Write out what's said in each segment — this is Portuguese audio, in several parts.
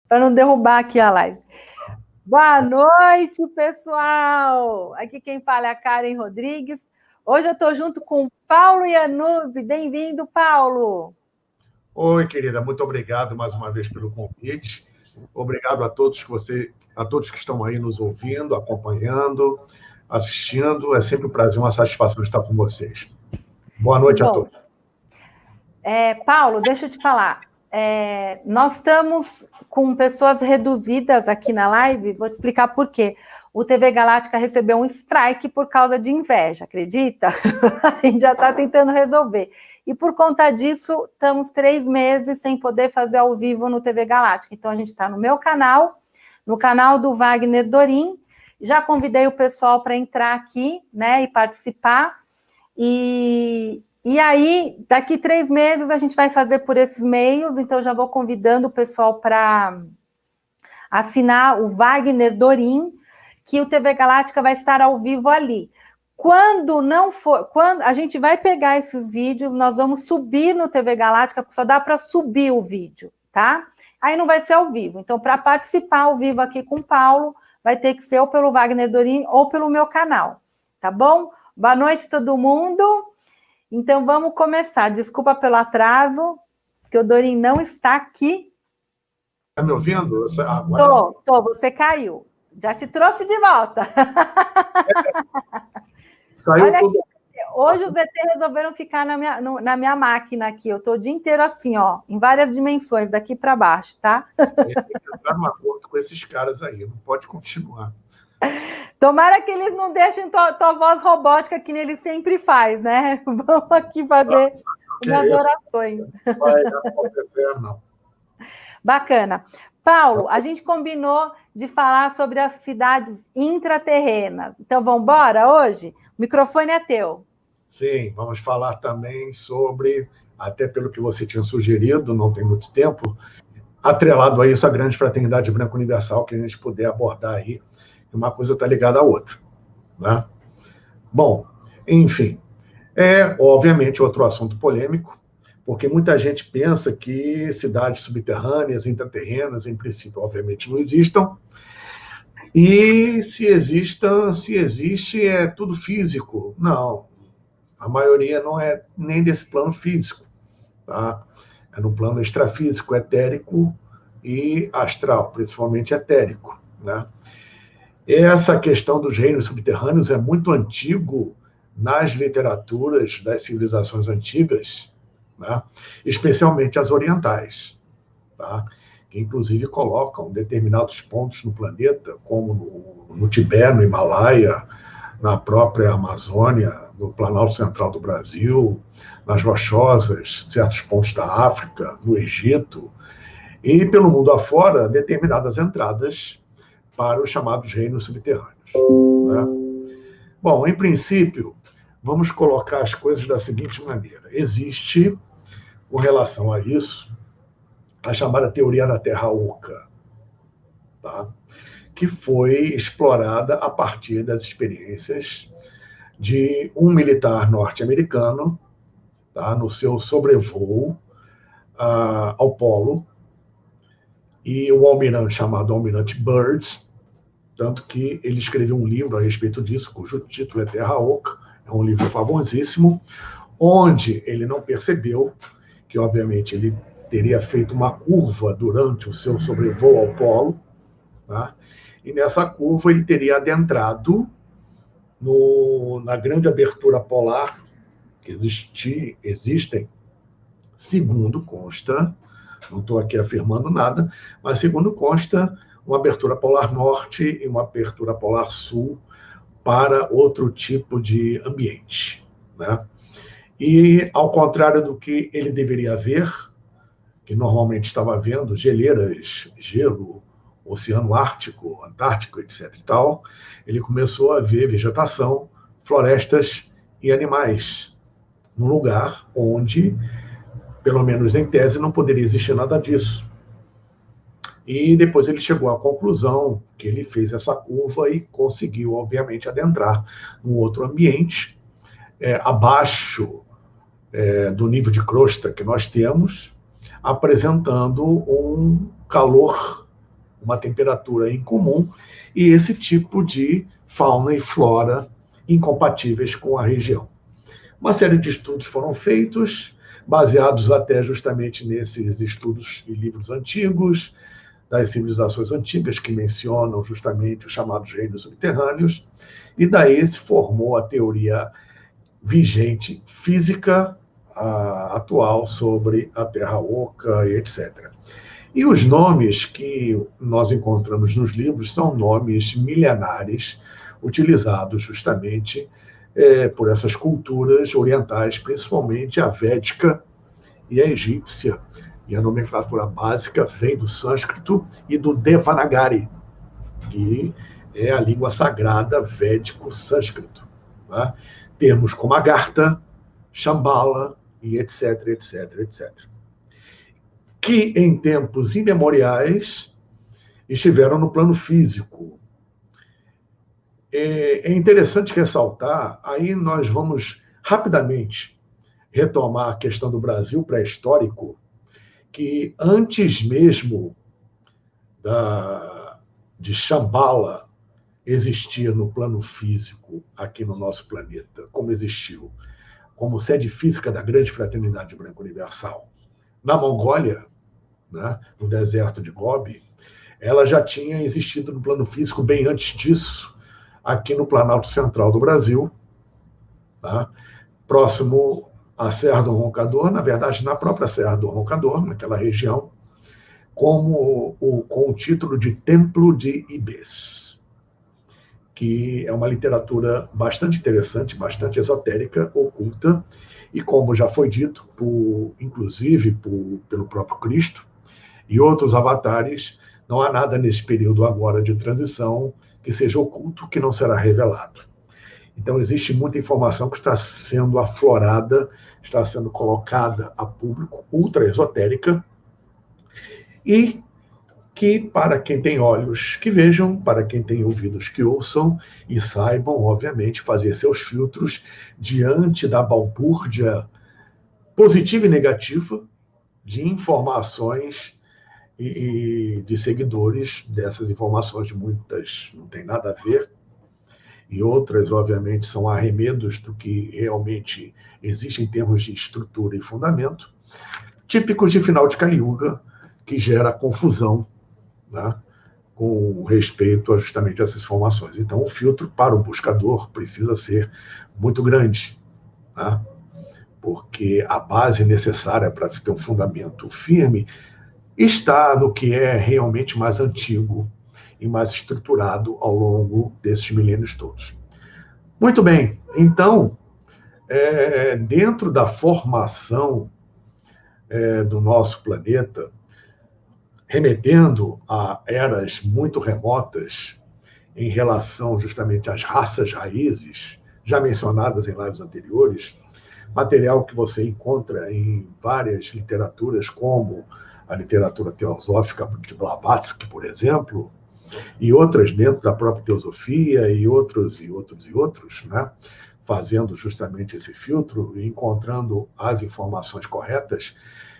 para não derrubar aqui a live. Boa noite, pessoal! Aqui quem fala é a Karen Rodrigues. Hoje eu estou junto com o Paulo Iannuzzi. Bem-vindo, Paulo! Oi, querida, muito obrigado mais uma vez pelo convite. Obrigado a todos que estão aí nos ouvindo, acompanhando, assistindo. É sempre um prazer, uma satisfação estar com vocês. Boa noite a todos. Paulo, deixa eu te falar. Nós estamos com pessoas reduzidas aqui na live, vou te explicar por quê. O TV Galáctica recebeu um strike por causa de inveja, acredita? A gente já está tentando resolver. E por conta disso, estamos 3 meses sem poder fazer ao vivo no TV Galáctica. Então, a gente está no meu canal, no canal do Wagner Dorim. Já convidei o pessoal para entrar aqui, né, e participar. E aí, daqui 3 meses, a gente vai fazer por esses meios. Então, já vou convidando o pessoal para assinar o Wagner Dorim, que o TV Galáctica vai estar ao vivo ali. Quando a gente vai pegar esses vídeos, nós vamos subir no TV Galáctica, porque só dá para subir o vídeo, tá? Aí não vai ser ao vivo. Então, para participar ao vivo aqui com o Paulo, vai ter que ser ou pelo Wagner Dorim ou pelo meu canal, tá bom? Boa noite, todo mundo. Então, vamos começar. Desculpa pelo atraso, porque o Dorim não está aqui. Está me ouvindo? Tô, você caiu. Já te trouxe de volta. Olha tudo. Aqui, hoje os ET resolveram ficar na minha máquina aqui. Eu estou o dia inteiro assim, ó, em várias dimensões, daqui para baixo, tá? Tem que entrar num acordo com esses caras aí, não pode continuar. Tomara que eles não deixem tua voz robótica que ele sempre faz, né? Vamos aqui fazer umas orações. Não vai acontecer, não. Bacana. Paulo, a gente combinou de falar sobre as cidades intraterrenas. Então, vamos embora hoje? O microfone é teu. Sim, vamos falar também sobre, até pelo que você tinha sugerido, não tem muito tempo, atrelado a isso a grande fraternidade branca universal, que a gente puder abordar aí, uma coisa está ligada à outra, né? Bom, enfim, obviamente outro assunto polêmico, porque muita gente pensa que cidades subterrâneas, intraterrenas, em princípio, obviamente, não existam, e se existe, é tudo físico. Não, a maioria não é nem desse plano físico, tá? É no plano extrafísico, etérico e astral, principalmente etérico, né? Essa questão dos reinos subterrâneos é muito antigo nas literaturas das civilizações antigas, né? Especialmente as orientais, tá? Que inclusive colocam determinados pontos no planeta, como no Tibete, no Himalaia, na própria Amazônia, no Planalto Central do Brasil, nas Rochosas, certos pontos da África, no Egito, e pelo mundo afora, determinadas entradas para os chamados reinos subterrâneos, né? Bom, em princípio, vamos colocar as coisas da seguinte maneira. Existe, com relação a isso, a chamada teoria da Terra Oca, tá? Que foi explorada a partir das experiências de um militar norte-americano, tá? No seu sobrevoo ao Polo, e um almirante chamado Almirante Byrd, tanto que ele escreveu um livro a respeito disso, cujo título é Terra Oca, é um livro famosíssimo, onde ele não percebeu que, obviamente, ele teria feito uma curva durante o seu sobrevoo ao Polo, tá? E nessa curva ele teria adentrado na grande abertura polar que existem, segundo consta, não estou aqui afirmando nada, mas segundo consta, uma abertura polar norte e uma abertura polar sul para outro tipo de ambiente, né? E, ao contrário do que ele deveria ver, que normalmente estava vendo geleiras, gelo, Oceano Ártico, Antártico, etc. e tal, ele começou a ver vegetação, florestas e animais, num lugar onde, pelo menos em tese, não poderia existir nada disso. E depois ele chegou à conclusão que ele fez essa curva e conseguiu, obviamente, adentrar num outro ambiente, abaixo do nível de crosta que nós temos, apresentando um calor uma temperatura incomum e esse tipo de fauna e flora incompatíveis com a região. Uma série de estudos foram feitos, baseados até justamente nesses estudos e livros antigos, das civilizações antigas, que mencionam justamente os chamados reinos subterrâneos, e daí se formou a teoria vigente física atual sobre a Terra Oca e etc. E os nomes que nós encontramos nos livros são nomes milenares, utilizados justamente por essas culturas orientais, principalmente a védica e a egípcia. E a nomenclatura básica vem do sânscrito e do Devanagari, que é a língua sagrada védico-sânscrito. Né? Termos como Agartha, Shambhala e etc, etc, etc. Que em tempos imemoriais estiveram no plano físico. É interessante ressaltar, aí nós vamos rapidamente retomar a questão do Brasil pré-histórico, que antes mesmo de Shambhala existir no plano físico aqui no nosso planeta, como existiu, como sede física da grande fraternidade branca universal. Na Mongólia, né, no deserto de Gobi, ela já tinha existido no plano físico bem antes disso, aqui no Planalto Central do Brasil, tá? Próximo à Serra do Roncador, na verdade, na própria Serra do Roncador, naquela região, com o título de Templo de Ibis, que é uma literatura bastante interessante, bastante esotérica, oculta, e como já foi dito, inclusive pelo próprio Cristo e outros avatares, não há nada nesse período agora de transição que seja oculto, que não será revelado. Então, existe muita informação que está sendo aflorada, está sendo colocada a público, ultra esotérica, e que, para quem tem olhos que vejam, para quem tem ouvidos que ouçam, e saibam, obviamente, fazer seus filtros diante da balbúrdia positiva e negativa de informações e de seguidores dessas informações, muitas não tem nada a ver, e outras, obviamente, são arremedos do que realmente existe em termos de estrutura e fundamento, típicos de final de Kali Yuga, que gera confusão, né, com respeito a justamente essas informações. Então, o filtro para o buscador precisa ser muito grande, né, porque a base necessária para se ter um fundamento firme está no que é realmente mais antigo e mais estruturado ao longo desses milênios todos. Muito bem, então, dentro da formação do nosso planeta, remetendo a eras muito remotas em relação justamente às raças raízes, já mencionadas em lives anteriores, material que você encontra em várias literaturas, como a literatura teosófica de Blavatsky, por exemplo, e outras dentro da própria teosofia, e outros, né? Fazendo justamente esse filtro e encontrando as informações corretas,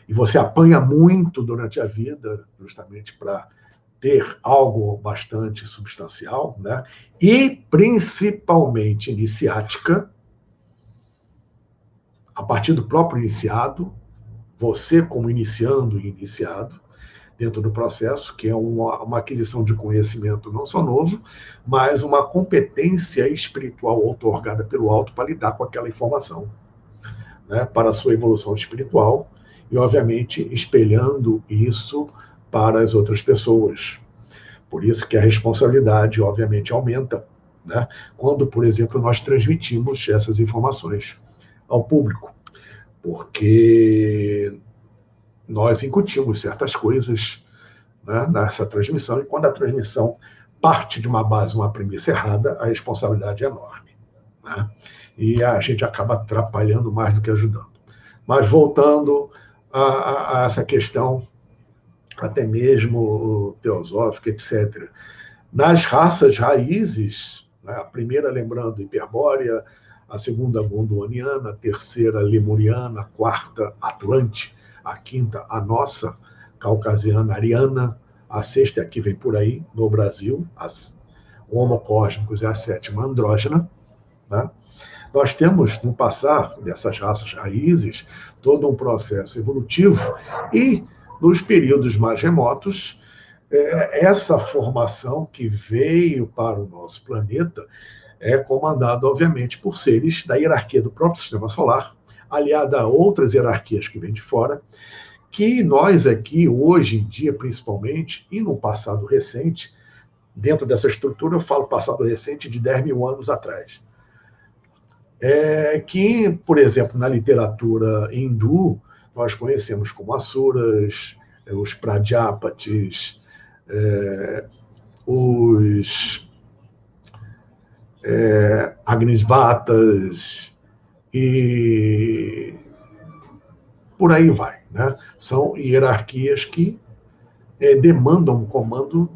e você apanha muito durante a vida, justamente para ter algo bastante substancial, né? E principalmente iniciática, a partir do próprio iniciado, você como iniciando e iniciado, dentro do processo, que é uma aquisição de conhecimento não só novo, mas uma competência espiritual outorgada pelo alto para lidar com aquela informação, né, para a sua evolução espiritual, e, obviamente, espelhando isso para as outras pessoas. Por isso que a responsabilidade, obviamente, aumenta, né, quando, por exemplo, nós transmitimos essas informações ao público, porque nós incutimos certas coisas, né, nessa transmissão, e quando a transmissão parte de uma base, uma premissa errada, a responsabilidade é enorme, né? E a gente acaba atrapalhando mais do que ajudando. Mas voltando a essa questão, até mesmo teosófica, etc. Nas raças raízes, né, a primeira, lembrando, Hiperbórea, a segunda, Gondwaniana, a terceira, Lemuriana, a quarta, Atlante, a quinta, a nossa, Caucasiana, Ariana, a sexta é a que vem por aí, no Brasil, o Homo cósmicos é a sétima andrógena, né? Nós temos, no passar dessas raças raízes, todo um processo evolutivo e, nos períodos mais remotos, essa formação que veio para o nosso planeta é comandada, obviamente, por seres da hierarquia do próprio Sistema Solar, aliada a outras hierarquias que vêm de fora, que nós aqui, hoje em dia, principalmente, e no passado recente, dentro dessa estrutura, eu falo passado recente de 10 mil anos atrás, que, por exemplo, na literatura hindu, nós conhecemos como Asuras, os Prajapatis, os Agnisvatas e por aí vai, né? São hierarquias que demandam um comando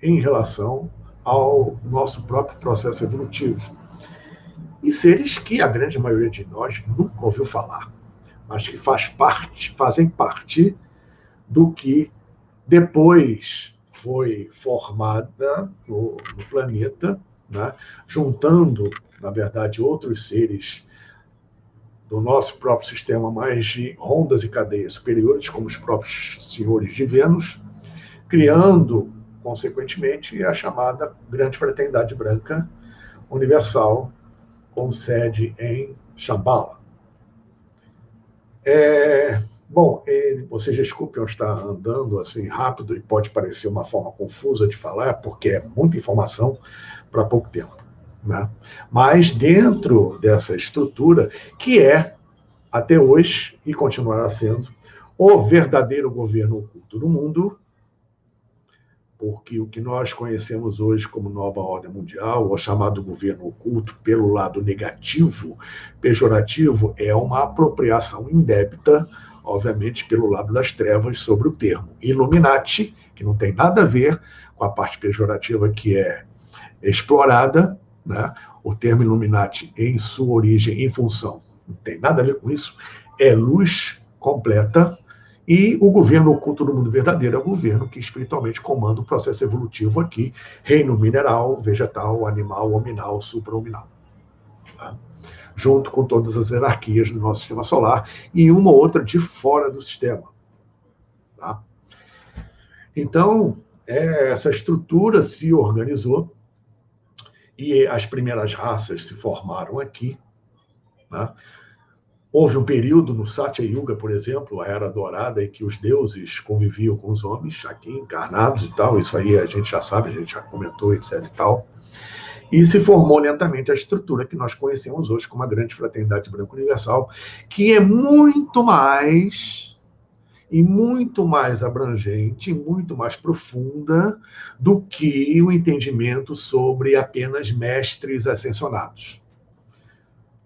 em relação ao nosso próprio processo evolutivo. E seres que a grande maioria de nós nunca ouviu falar, mas que fazem parte do que depois foi formada no planeta, né? Juntando, na verdade, outros seres do nosso próprio sistema, mais de ondas e cadeias superiores, como os próprios senhores de Vênus, criando, consequentemente, a chamada Grande Fraternidade Branca Universal, com sede em Shambhala. Bom, vocês desculpem eu estar andando assim rápido e pode parecer uma forma confusa de falar, porque é muita informação para pouco tempo, né? Mas dentro dessa estrutura, que é, até hoje, e continuará sendo, o verdadeiro governo oculto do mundo, porque o que nós conhecemos hoje como nova ordem mundial, ou chamado governo oculto, pelo lado negativo, pejorativo, é uma apropriação indébita, obviamente, pelo lado das trevas, sobre o termo Illuminati, que não tem nada a ver com a parte pejorativa que é explorada, né? O termo Illuminati, em sua origem, em função, não tem nada a ver com isso, é luz completa. E o governo oculto do mundo verdadeiro é o governo que espiritualmente comanda o processo evolutivo aqui, reino mineral, vegetal, animal, hominal, suprahominal. Tá? Junto com todas as hierarquias do nosso sistema solar e uma ou outra de fora do sistema. Tá? Então, essa estrutura se organizou e as primeiras raças se formaram aqui. Tá? Houve um período no Satya Yuga, por exemplo, a Era Dourada, em que os deuses conviviam com os homens aqui encarnados e tal, isso aí a gente já sabe, a gente já comentou, etc e tal. E se formou lentamente a estrutura que nós conhecemos hoje como a Grande Fraternidade Branca Universal, que é muito mais abrangente, muito mais profunda do que o entendimento sobre apenas mestres ascensionados.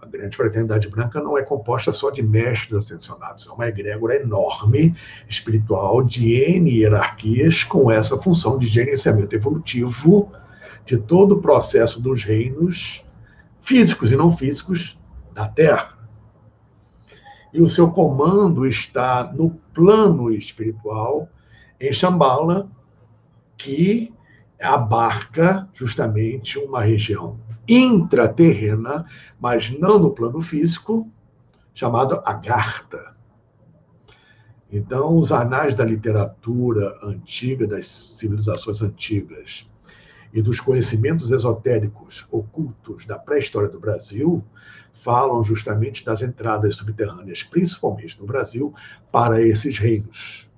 A Grande Fraternidade Branca não é composta só de mestres ascensionados, é uma egrégora enorme, espiritual, de N hierarquias, com essa função de gerenciamento evolutivo de todo o processo dos reinos físicos e não físicos da Terra. E o seu comando está no plano espiritual, em Shambhala, que abarca justamente uma região intraterrena, mas não no plano físico, chamado Agartha. Então, os anais da literatura antiga, das civilizações antigas e dos conhecimentos esotéricos ocultos da pré-história do Brasil falam justamente das entradas subterrâneas, principalmente no Brasil, para esses reinos,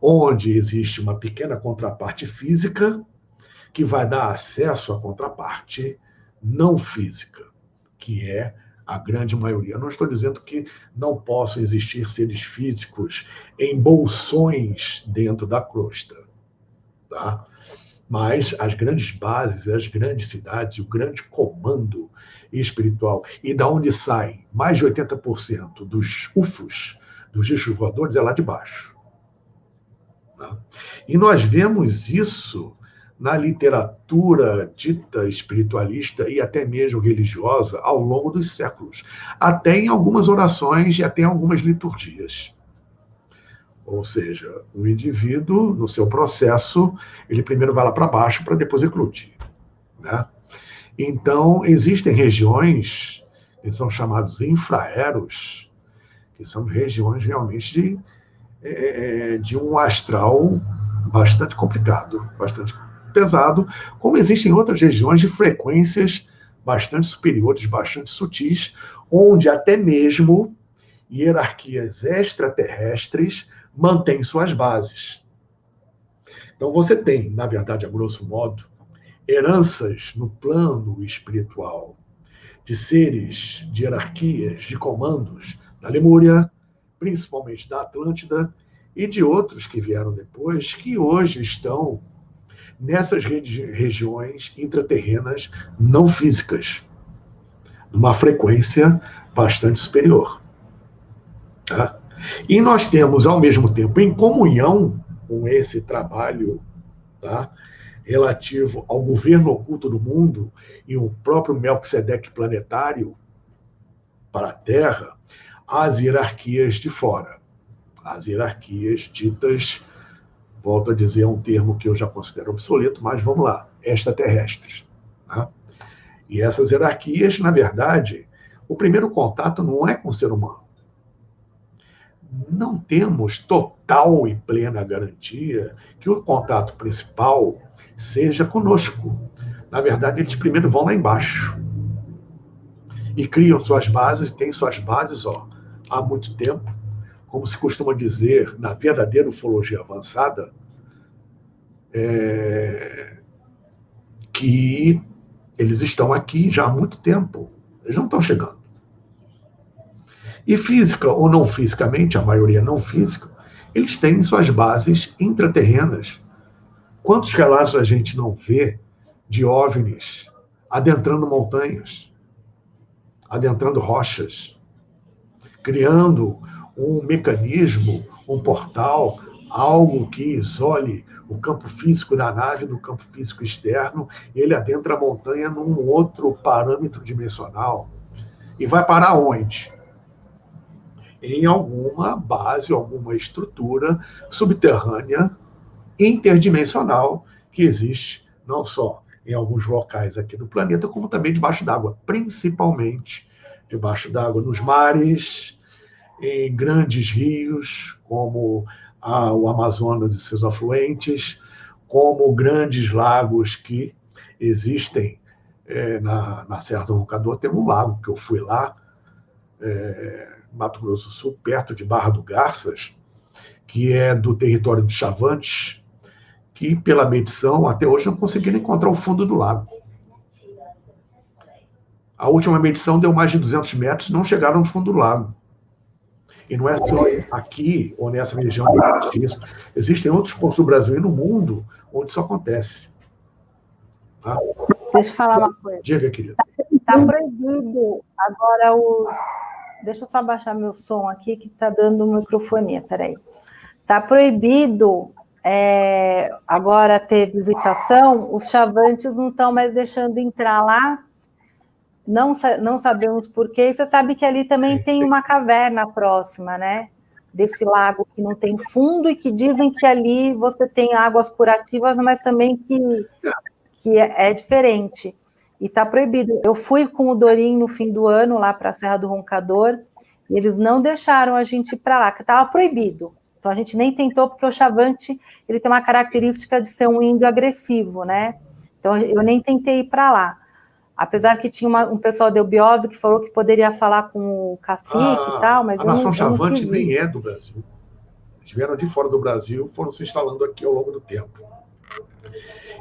onde existe uma pequena contraparte física que vai dar acesso à contraparte não física, que é a grande maioria. Eu não estou dizendo que não possam existir seres físicos em bolsões dentro da crosta, tá? Mas as grandes bases, as grandes cidades, o grande comando espiritual, e da onde saem mais de 80% dos UFOs, dos discos voadores, é lá de baixo. Tá? E nós vemos isso na literatura dita espiritualista e até mesmo religiosa ao longo dos séculos, até em algumas orações e até em algumas liturgias. Ou seja, o indivíduo, no seu processo, ele primeiro vai lá para baixo para depois eclodir, né? Então, existem regiões que são chamados infraeros, que são regiões realmente de um astral bastante complicado, bastante pesado, como existem outras regiões de frequências bastante superiores, bastante sutis, onde até mesmo hierarquias extraterrestres mantêm suas bases. Então você tem, na verdade, a grosso modo, heranças no plano espiritual de seres, de hierarquias, de comandos da Lemúria, principalmente da Atlântida, e de outros que vieram depois, que hoje estão nessas regiões intraterrenas não físicas, numa frequência bastante superior. Tá? E nós temos, ao mesmo tempo, em comunhão com esse trabalho, tá, relativo ao governo oculto do mundo e o próprio Melquisedeque planetário para a Terra, as hierarquias de fora. As hierarquias ditas, volto a dizer, é um termo que eu já considero obsoleto, mas vamos lá, extraterrestres. Tá? E essas hierarquias, na verdade, o primeiro contato não é com o ser humano. Não temos total e plena garantia que o contato principal seja conosco. Na verdade, eles primeiro vão lá embaixo e criam suas bases, têm suas bases há muito tempo, como se costuma dizer na verdadeira ufologia avançada, que eles estão aqui já há muito tempo, eles não estão chegando. E física ou não fisicamente, a maioria não física, eles têm suas bases intraterrenas. Quantos relatos a gente não vê de OVNIs adentrando montanhas, adentrando rochas, criando um mecanismo, um portal, algo que isole o campo físico da nave do campo físico externo, e ele adentra a montanha num outro parâmetro dimensional. E vai parar onde? Em alguma base, alguma estrutura subterrânea interdimensional que existe não só em alguns locais aqui do planeta, como também debaixo d'água, principalmente debaixo d'água nos mares, em grandes rios, como o Amazonas e seus afluentes, como grandes lagos que existem na Serra do Roncador. Tem um lago que eu fui lá, Mato Grosso do Sul, perto de Barra do Garças, que é do território dos Chavantes, que pela medição, até hoje, não conseguiram encontrar o fundo do lago. A última medição deu mais de 200 metros, não chegaram no fundo do lago. E não é só aqui, ou nessa região que existe isso. Existem outros pontos do Brasil e no mundo onde isso acontece. Tá? Deixa eu falar uma coisa. Diga, querida. Está proibido agora os... Deixa eu só baixar meu som aqui, que está dando microfonia, peraí. Está proibido agora ter visitação, os chavantes não estão mais deixando entrar lá, não sabemos por quê. Você sabe que ali também tem uma caverna próxima, né? Desse lago que não tem fundo e que dizem que ali você tem águas curativas, mas também que é diferente. E está proibido. Eu fui com o Dorim no fim do ano lá para a Serra do Roncador e eles não deixaram a gente ir para lá, que estava proibido. Então a gente nem tentou, porque o chavante ele tem uma característica de ser um índio agressivo, né? Então eu nem tentei ir para lá. Apesar que tinha um pessoal de Eubiose que falou que poderia falar com o cacique e tal, mas a nação Chavante não nem é do Brasil. Eles vieram de fora do Brasil, foram se instalando aqui ao longo do tempo.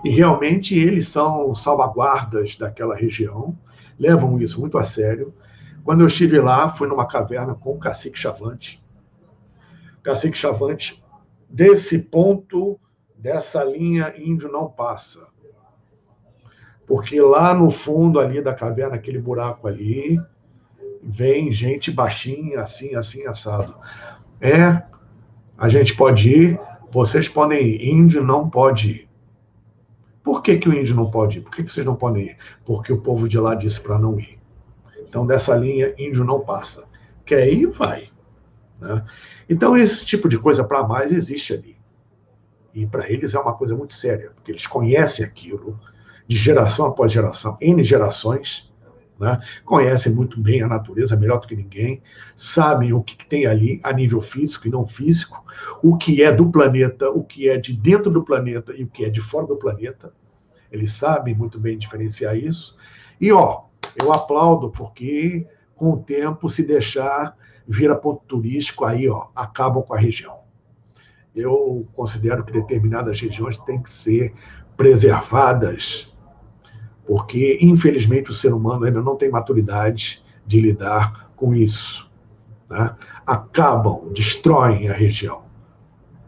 E realmente eles são salvaguardas daquela região, levam isso muito a sério. Quando eu estive lá, fui numa caverna com o cacique Chavante. O cacique Chavante, desse ponto, dessa linha, índio não passa. Porque lá no fundo ali da caverna, aquele buraco ali, vem gente baixinha, assim, assado. A gente pode ir, vocês podem ir, índio não pode ir. Por que o índio não pode ir? Por que vocês não podem ir? Porque o povo de lá disse para não ir. Então, dessa linha, índio não passa. Quer ir, vai. né? Então, esse tipo de coisa para mais existe ali. E para eles é uma coisa muito séria, porque eles conhecem aquilo de geração após geração, N gerações, né? Conhecem muito bem a natureza, melhor do que ninguém, sabem o que tem ali a nível físico e não físico, o que é do planeta, o que é de dentro do planeta e o que é de fora do planeta. Eles sabem muito bem diferenciar isso. E, eu aplaudo porque, com o tempo, se deixar, vira ponto turístico, aí, acabam com a região. Eu considero que determinadas regiões têm que ser preservadas, porque, infelizmente, o ser humano ainda não tem maturidade de lidar com isso, né? Acabam, destroem a região,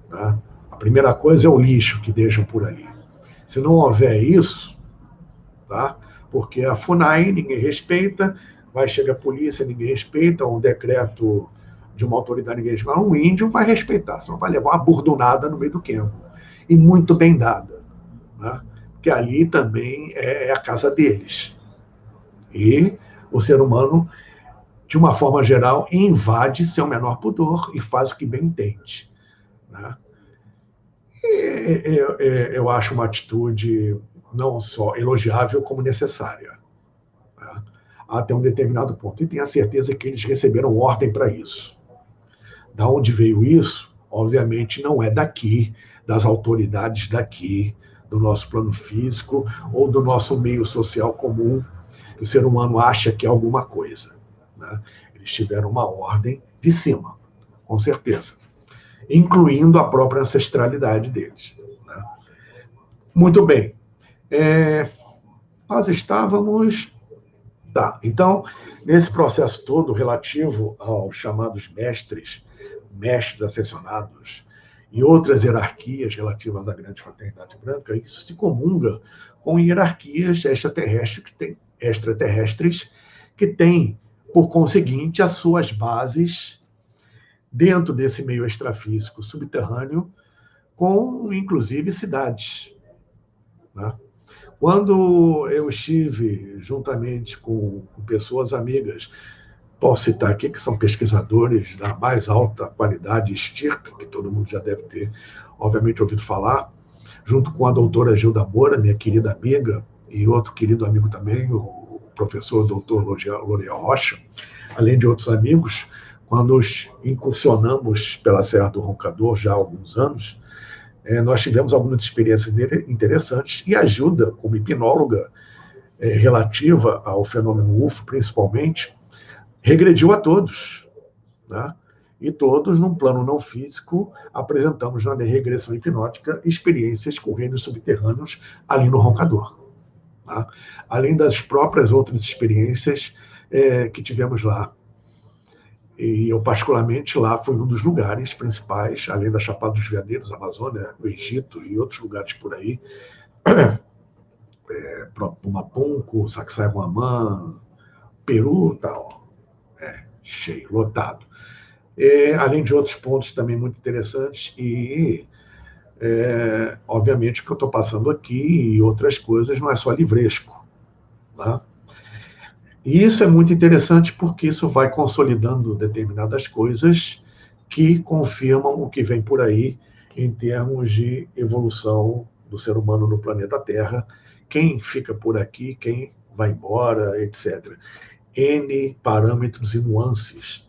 né? A primeira coisa é o lixo que deixam por ali. Se não houver isso, tá? Porque a FUNAI ninguém respeita, vai chegar a polícia, ninguém respeita, um decreto de uma autoridade, ninguém respeita, um índio vai respeitar, senão vai levar uma burdunada no meio do campo. E muito bem dada, né? Porque ali também é a casa deles. E o ser humano, de uma forma geral, invade seu menor pudor e faz o que bem entende, né? Eu acho uma atitude não só elogiável, como necessária, né? Até um determinado ponto. E tenho a certeza que eles receberam ordem para isso. Da onde veio isso? Obviamente não é daqui, das autoridades daqui, do nosso plano físico ou do nosso meio social comum, que o ser humano acha que é alguma coisa, né? Eles tiveram uma ordem de cima, com certeza, incluindo a própria ancestralidade deles, né? Muito bem. Nós estávamos... Tá, então, nesse processo todo relativo aos chamados mestres ascensionados e outras hierarquias relativas à grande fraternidade branca, isso se comunga com hierarquias extraterrestres que têm, por conseguinte, as suas bases dentro desse meio extrafísico subterrâneo, com, inclusive, cidades, né? Quando eu estive juntamente com pessoas amigas, posso citar aqui que são pesquisadores da mais alta qualidade estirpe, que todo mundo já deve ter, obviamente, ouvido falar, junto com a doutora Gilda Moura, minha querida amiga, e outro querido amigo também, o professor doutor L'Oreal Rocha, além de outros amigos, quando incursionamos pela Serra do Roncador já há alguns anos, nós tivemos algumas experiências interessantes, e a Gilda, como hipnóloga relativa ao fenômeno UFO, principalmente, regrediu a todos, né? E todos, num plano não físico, apresentamos na regressão hipnótica experiências com reinos subterrâneos ali no Roncador, tá? Além das próprias outras experiências que tivemos lá. E eu, particularmente, lá foi um dos lugares principais, além da Chapada dos Veadeiros, Amazônia, o Egito e outros lugares por aí, Pumapunco, Sacsayhuamán, Peru, tal, cheio, lotado. Além de outros pontos também muito interessantes e, obviamente, o que eu estou passando aqui e outras coisas não é só livresco, né? E isso é muito interessante porque isso vai consolidando determinadas coisas que confirmam o que vem por aí em termos de evolução do ser humano no planeta Terra, quem fica por aqui, quem vai embora, etc. N parâmetros e nuances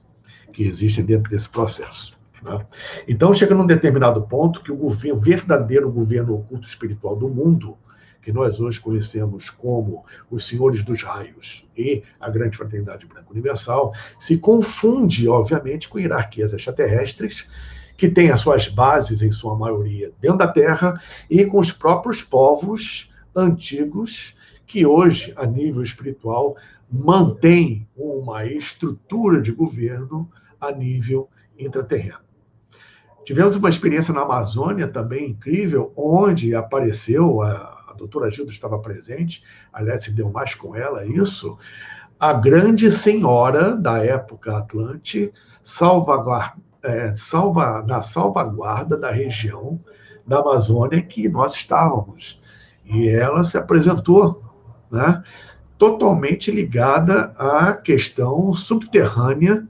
que existem dentro desse processo, né? Então, chega num determinado ponto que o verdadeiro governo oculto espiritual do mundo, que nós hoje conhecemos como os Senhores dos Raios e a Grande Fraternidade Branca Universal, se confunde, obviamente, com hierarquias extraterrestres, que têm as suas bases, em sua maioria, dentro da Terra, e com os próprios povos antigos, que hoje, a nível espiritual, mantêm uma estrutura de governo a nível intraterreno. Tivemos uma experiência na Amazônia também incrível, onde apareceu, a doutora Gilda estava presente, aliás, se deu mais com ela isso, a grande senhora da época Atlante, na salvaguarda da região da Amazônia que nós estávamos. E ela se apresentou, né, totalmente ligada à questão subterrânea,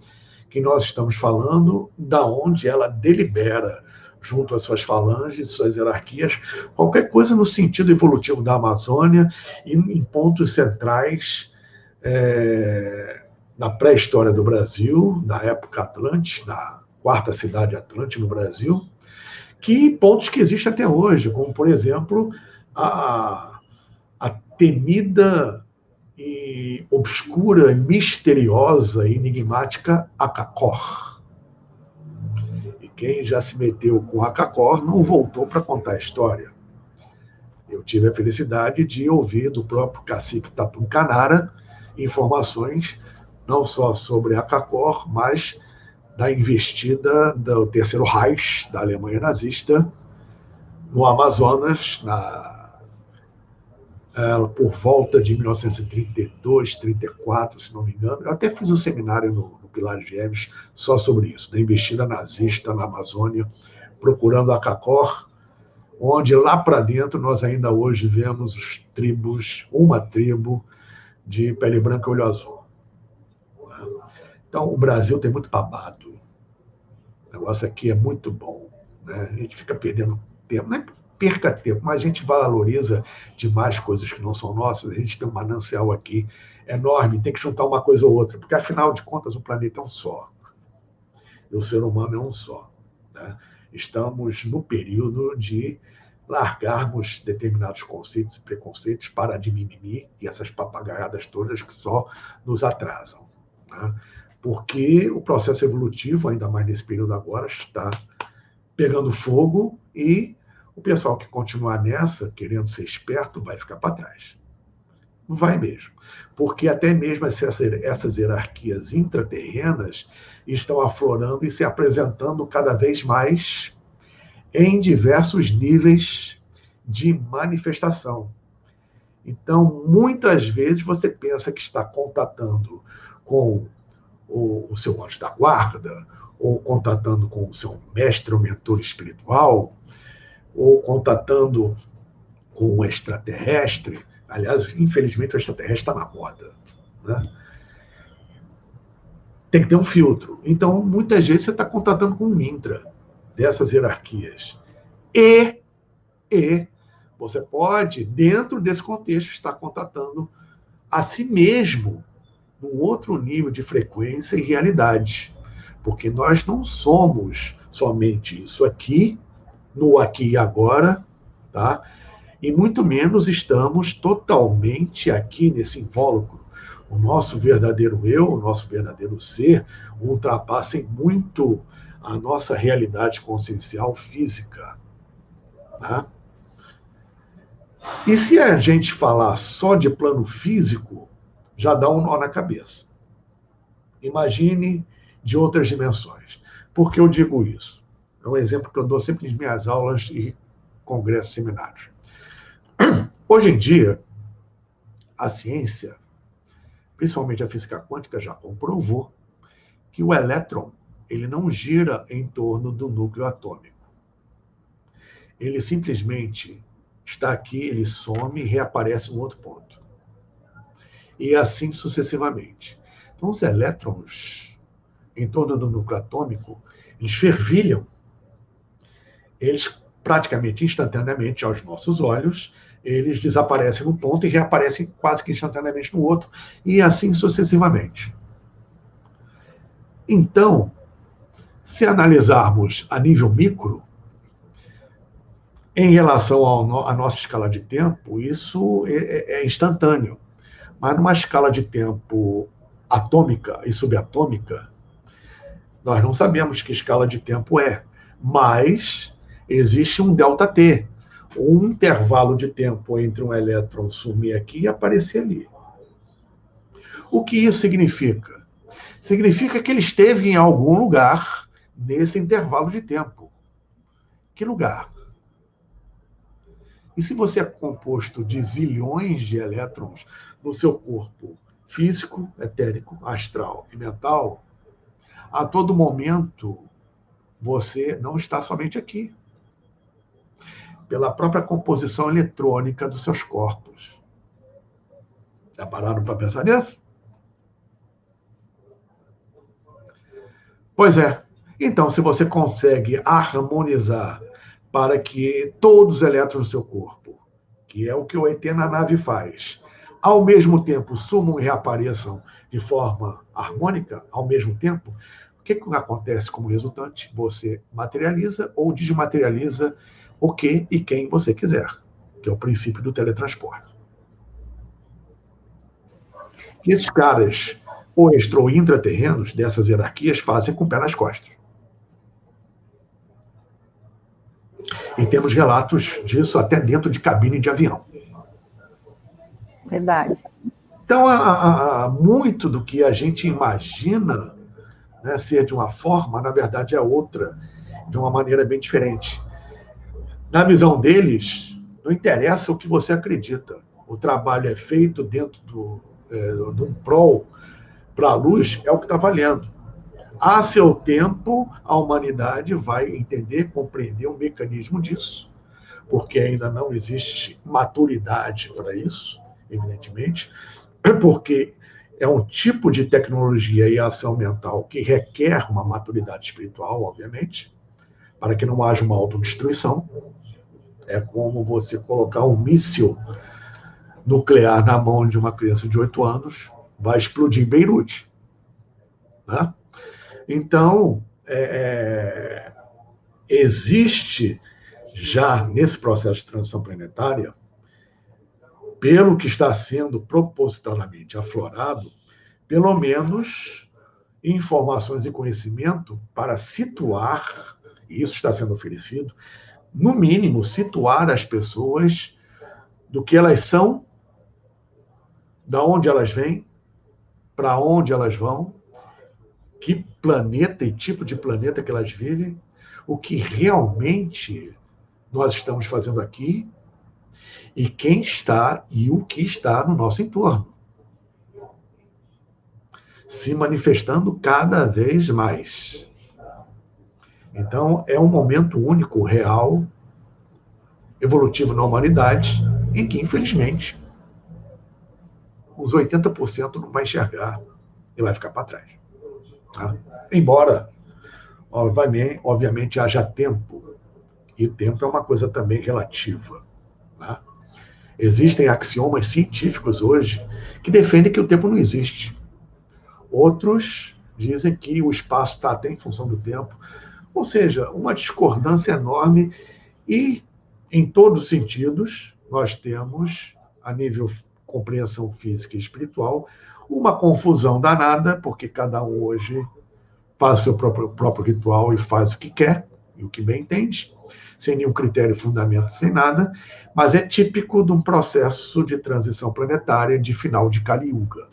que nós estamos falando, da onde ela delibera, junto às suas falanges, suas hierarquias, qualquer coisa no sentido evolutivo da Amazônia e em pontos centrais na pré-história do Brasil, na época Atlântica, da quarta cidade Atlântica no Brasil, que pontos que existem até hoje, como, por exemplo, a temida e obscura, misteriosa e enigmática Acacor. E quem já se meteu com Acacor não voltou para contar a história. Eu tive a felicidade de ouvir do próprio cacique Tatum Canara informações não só sobre Acacor, mas da investida do Terceiro Reich, da Alemanha nazista, no Amazonas, por volta de 1932, 34, se não me engano. Eu até fiz um seminário no Pilar Gieves só sobre isso, da investida nazista na Amazônia, procurando Acacor, onde lá para dentro nós ainda hoje vemos uma tribo de pele branca e olho azul. Então, o Brasil tem muito babado. O negócio aqui é muito bom, né? A gente fica perdendo tempo. Não é que perca tempo, mas a gente valoriza demais coisas que não são nossas. A gente tem um manancial aqui enorme, tem que juntar uma coisa ou outra, porque, afinal de contas, o planeta é um só. E o ser humano é um só. Né? Estamos no período de largarmos determinados conceitos e preconceitos, para de mimimi e essas papagaiadas todas que só nos atrasam. Né? Porque o processo evolutivo, ainda mais nesse período agora, está pegando fogo e o pessoal que continuar nessa, querendo ser esperto, vai ficar para trás. Vai mesmo. Porque até mesmo essas hierarquias intraterrenas estão aflorando e se apresentando cada vez mais em diversos níveis de manifestação. Então, muitas vezes você pensa que está contatando com o seu anjo da guarda, ou contatando com o seu mestre ou mentor espiritual, ou contatando com um extraterrestre. Aliás, infelizmente, o extraterrestre está na moda. Né? Tem que ter um filtro. Então, muitas vezes, você está contatando com um intra dessas hierarquias. E você pode, dentro desse contexto, estar contatando a si mesmo num outro nível de frequência e realidade. Porque nós não somos somente isso aqui, no aqui e agora, tá? E muito menos estamos totalmente aqui nesse invólucro. O nosso verdadeiro eu, o nosso verdadeiro ser, ultrapassam muito a nossa realidade consciencial física. Tá? E se a gente falar só de plano físico, já dá um nó na cabeça. Imagine de outras dimensões. Por que eu digo isso? É um exemplo que eu dou sempre nas minhas aulas e congressos e seminários. Hoje em dia, a ciência, principalmente a física quântica, já comprovou que o elétron ele não gira em torno do núcleo atômico. Ele simplesmente está aqui, ele some e reaparece em outro ponto. E assim sucessivamente. Então, os elétrons em torno do núcleo atômico, eles fervilham. Eles praticamente instantaneamente, aos nossos olhos, eles desaparecem num ponto e reaparecem quase que instantaneamente no outro, e assim sucessivamente. Então, se analisarmos a nível micro, em relação à nossa escala de tempo, isso é instantâneo. Mas numa escala de tempo atômica e subatômica, nós não sabemos que escala de tempo é, mas existe um ΔT, um intervalo de tempo entre um elétron sumir aqui e aparecer ali. O que isso significa? Significa que ele esteve em algum lugar nesse intervalo de tempo. Que lugar? E se você é composto de zilhões de elétrons no seu corpo físico, etérico, astral e mental, a todo momento você não está somente aqui. Pela própria composição eletrônica dos seus corpos. Já pararam para pensar nisso? Pois é. Então, se você consegue harmonizar para que todos os elétrons do seu corpo, que é o que o ET na nave faz, ao mesmo tempo sumam e reapareçam de forma harmônica, ao mesmo tempo, o que acontece como resultante? Você materializa ou desmaterializa o que e quem você quiser, que é o princípio do teletransporte. E esses caras, ou extra ou intraterrenos, dessas hierarquias, fazem com o pé nas costas. E temos relatos disso até dentro de cabine de avião. Verdade. Então, muito do que a gente imagina, né, ser de uma forma, na verdade é outra, de uma maneira bem diferente. Na visão deles, não interessa o que você acredita. O trabalho é feito dentro de um prol para a luz, é o que está valendo. A seu tempo, a humanidade vai entender, compreender o mecanismo disso, porque ainda não existe maturidade para isso, evidentemente, porque é um tipo de tecnologia e ação mental que requer uma maturidade espiritual, obviamente, para que não haja uma autodestruição. É como você colocar um míssil nuclear na mão de uma criança de 8 anos, vai explodir em Beirute. Né? Então, existe já nesse processo de transição planetária, pelo que está sendo propositalmente aflorado, pelo menos informações e conhecimento para situar, e isso está sendo oferecido, no mínimo, situar as pessoas do que elas são, da onde elas vêm, para onde elas vão, que planeta e tipo de planeta que elas vivem, o que realmente nós estamos fazendo aqui e quem está e o que está no nosso entorno. Se manifestando cada vez mais. Então, é um momento único, real, evolutivo na humanidade, em que, infelizmente, os 80% não vai enxergar e vai ficar para trás. Tá? Embora, obviamente, haja tempo, e tempo é uma coisa também relativa. Tá? Existem axiomas científicos hoje que defendem que o tempo não existe. Outros dizem que o espaço está até em função do tempo. Ou seja, uma discordância enorme e, em todos os sentidos, nós temos, a nível compreensão física e espiritual, uma confusão danada, porque cada um hoje faz o seu próprio ritual e faz o que quer e o que bem entende, sem nenhum critério, fundamento, sem nada, mas é típico de um processo de transição planetária de final de Kali Yuga,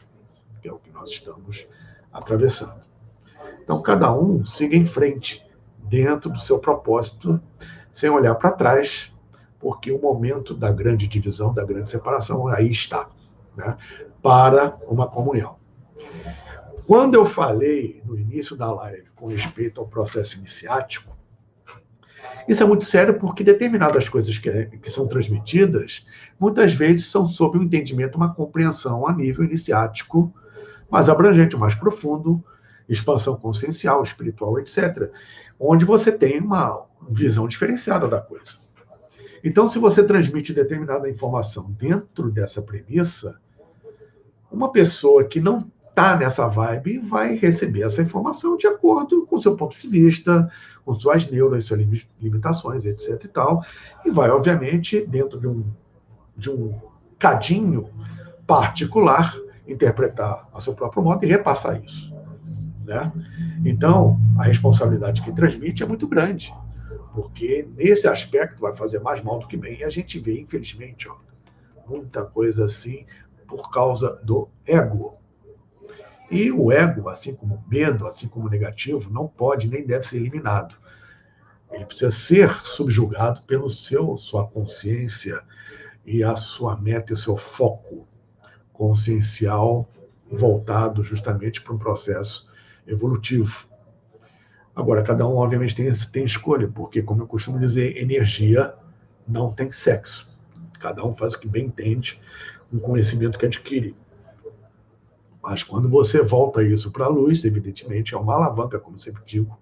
que é o que nós estamos atravessando. Então, cada um siga em frente, dentro do seu propósito, sem olhar para trás, porque o momento da grande divisão, da grande separação, aí está, né, para uma comunhão. Quando eu falei no início da live com respeito ao processo iniciático, isso é muito sério porque determinadas coisas que são transmitidas, muitas vezes são sob um entendimento, uma compreensão a nível iniciático, mais abrangente, mais profundo, expansão consciencial, espiritual, etc., onde você tem uma visão diferenciada da coisa. Então, se você transmite determinada informação dentro dessa premissa, uma pessoa que não está nessa vibe vai receber essa informação de acordo com o seu ponto de vista, com suas neuras, suas limitações, etc. e tal, e vai, obviamente, dentro de um cadinho particular, interpretar a seu próprio modo e repassar isso. Né? Então, a responsabilidade que transmite é muito grande, porque nesse aspecto vai fazer mais mal do que bem, e a gente vê, infelizmente, muita coisa assim por causa do ego. E o ego, assim como o medo, assim como o negativo, não pode nem deve ser eliminado. Ele precisa ser subjugado pelo sua consciência e a sua meta e o seu foco consciencial voltado justamente para um processo evolutivo. Agora, cada um, obviamente, tem escolha, porque, como eu costumo dizer, energia não tem sexo. Cada um faz o que bem entende, com o conhecimento que adquire. Mas quando você volta isso para a luz, evidentemente, é uma alavanca, como sempre digo,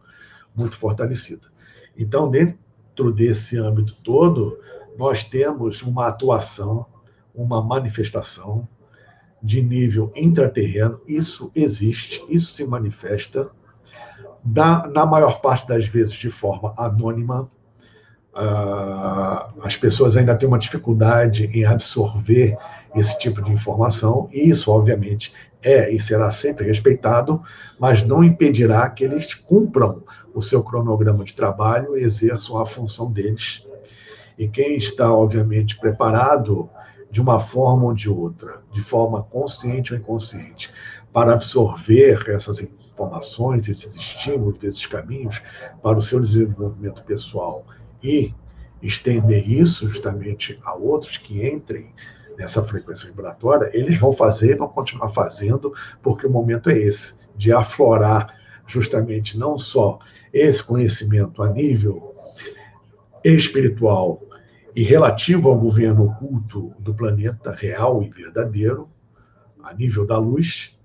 muito fortalecida. Então, dentro desse âmbito todo, nós temos uma atuação, uma manifestação de nível intraterreno. Isso existe, isso se manifesta, na maior parte das vezes de forma anônima. As pessoas ainda têm uma dificuldade em absorver esse tipo de informação, e isso, obviamente, é e será sempre respeitado, mas não impedirá que eles cumpram o seu cronograma de trabalho e exerçam a função deles. E quem está, obviamente, preparado de uma forma ou de outra, de forma consciente ou inconsciente, para absorver essas informações, esses estímulos, esses caminhos para o seu desenvolvimento pessoal e estender isso justamente a outros que entrem nessa frequência vibratória, eles vão fazer, vão continuar fazendo, porque o momento é esse, de aflorar justamente não só esse conhecimento a nível espiritual e relativo ao governo oculto do planeta real e verdadeiro, a nível da luz,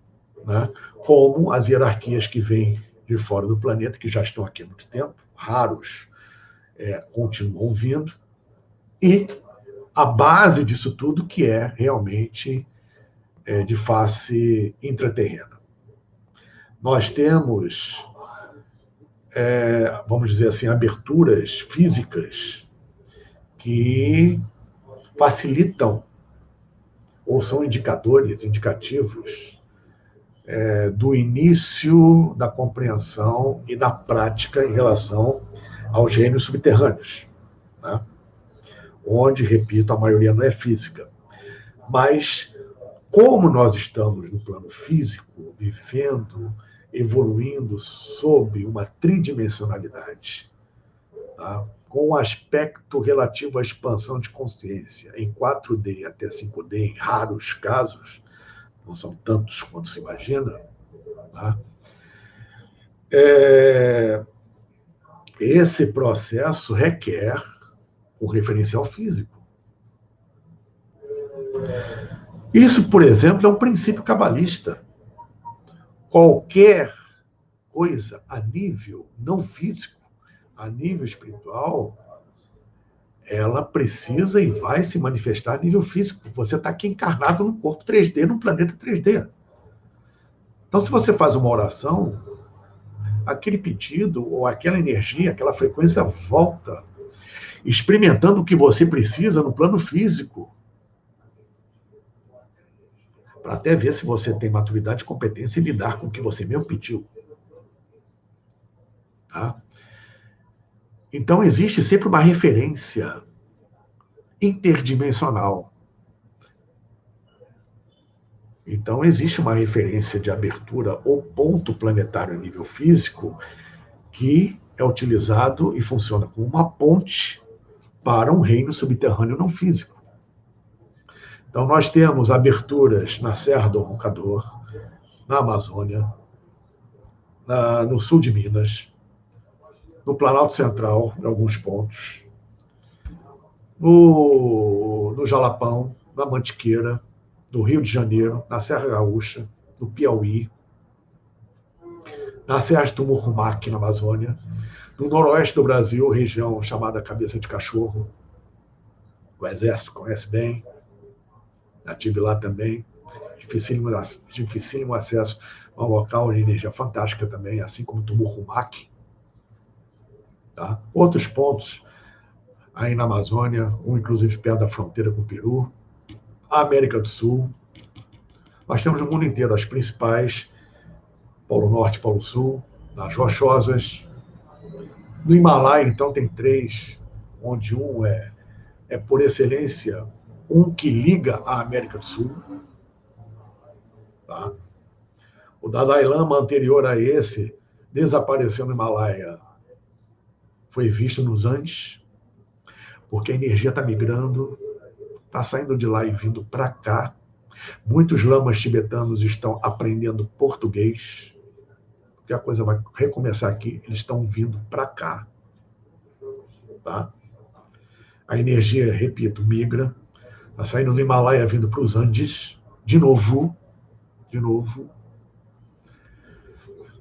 né, como as hierarquias que vêm de fora do planeta, que já estão aqui há muito tempo, raros, continuam vindo, e a base disso tudo, que é realmente de face intraterrena. Nós temos, vamos dizer assim, aberturas físicas que facilitam ou são indicadores, indicativos do início da compreensão e da prática em relação aos reinos subterrâneos, né? Onde, repito, a maioria não é física. Mas, como nós estamos no plano físico, vivendo, evoluindo sob uma tridimensionalidade, tá? Com um aspecto relativo à expansão de consciência em 4D até 5D, em raros casos, não são tantos quanto se imagina, tá? Esse processo requer o referencial físico. Isso, por exemplo, é um princípio cabalista. Qualquer coisa a nível não físico, a nível espiritual, ela precisa e vai se manifestar a nível físico. Você está aqui encarnado num corpo 3D, num planeta 3D. Então, se você faz uma oração, aquele pedido ou aquela energia, aquela frequência volta, experimentando o que você precisa no plano físico, para até ver se você tem maturidade e competência em lidar com o que você mesmo pediu. Tá? Então, existe sempre uma referência interdimensional. Então, existe uma referência de abertura ou ponto planetário a nível físico que é utilizado e funciona como uma ponte para um reino subterrâneo não físico. Então, nós temos aberturas na Serra do Roncador, na Amazônia, no sul de Minas, no Planalto Central, em alguns pontos, no Jalapão, na Mantiqueira, no Rio de Janeiro, na Serra Gaúcha, no Piauí, na Serra de Tumucumaque, na Amazônia, no noroeste do Brasil, região chamada Cabeça de Cachorro, o Exército conhece bem, já estive lá também, dificílimo acesso a um local de energia fantástica também, assim como Tumucumaque. Tá? Outros pontos aí na Amazônia, inclusive perto da fronteira com o Peru, a América do Sul. Nós temos no mundo inteiro as principais, Polo Norte, Polo Sul, nas Rochosas. No Himalaia, então, tem 3, onde um é por excelência, um que liga a América do Sul. Tá? O Dalai Lama, anterior a esse, desapareceu no Himalaia. Foi visto nos Andes, porque a energia está migrando, está saindo de lá e vindo para cá. Muitos lamas tibetanos estão aprendendo português, porque a coisa vai recomeçar aqui, eles estão vindo para cá. Tá? A energia, repito, migra, está saindo do Himalaia, vindo para os Andes, de novo, de novo,